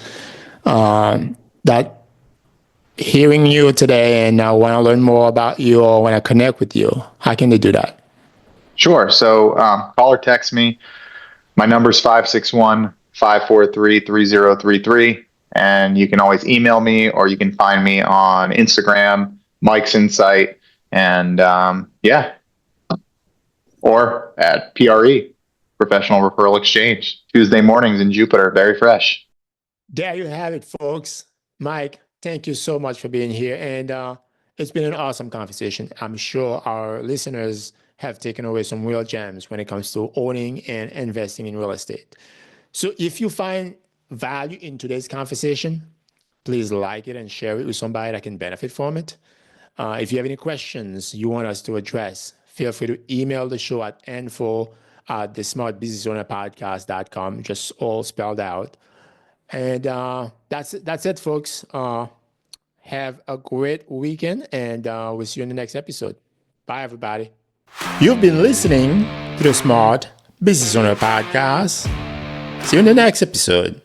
that hearing you today and want to learn more about you or want to connect with you, how can they do that? Sure. So, call or text me. My number is 561-543-3033. And you can always email me or you can find me on Instagram, Mike's Insight. And yeah, or at PRE, Professional Referral Exchange, Tuesday mornings in Jupiter, very fresh. There you have it, folks. Mike, thank you so much for being here. And it's been an awesome conversation. I'm sure our listeners have taken away some real gems when it comes to owning and investing in real estate. So if you find value in today's conversation, please like it and share it with somebody that can benefit from it. If you have any questions you want us to address, feel free to email the show at info at thesmartbusinessownerpodcast.com, just all spelled out. And that's it, folks. Have a great weekend, and we'll see you in the next episode. Bye, everybody. You've been listening to the Smart Business Owner Podcast. See you in the next episode.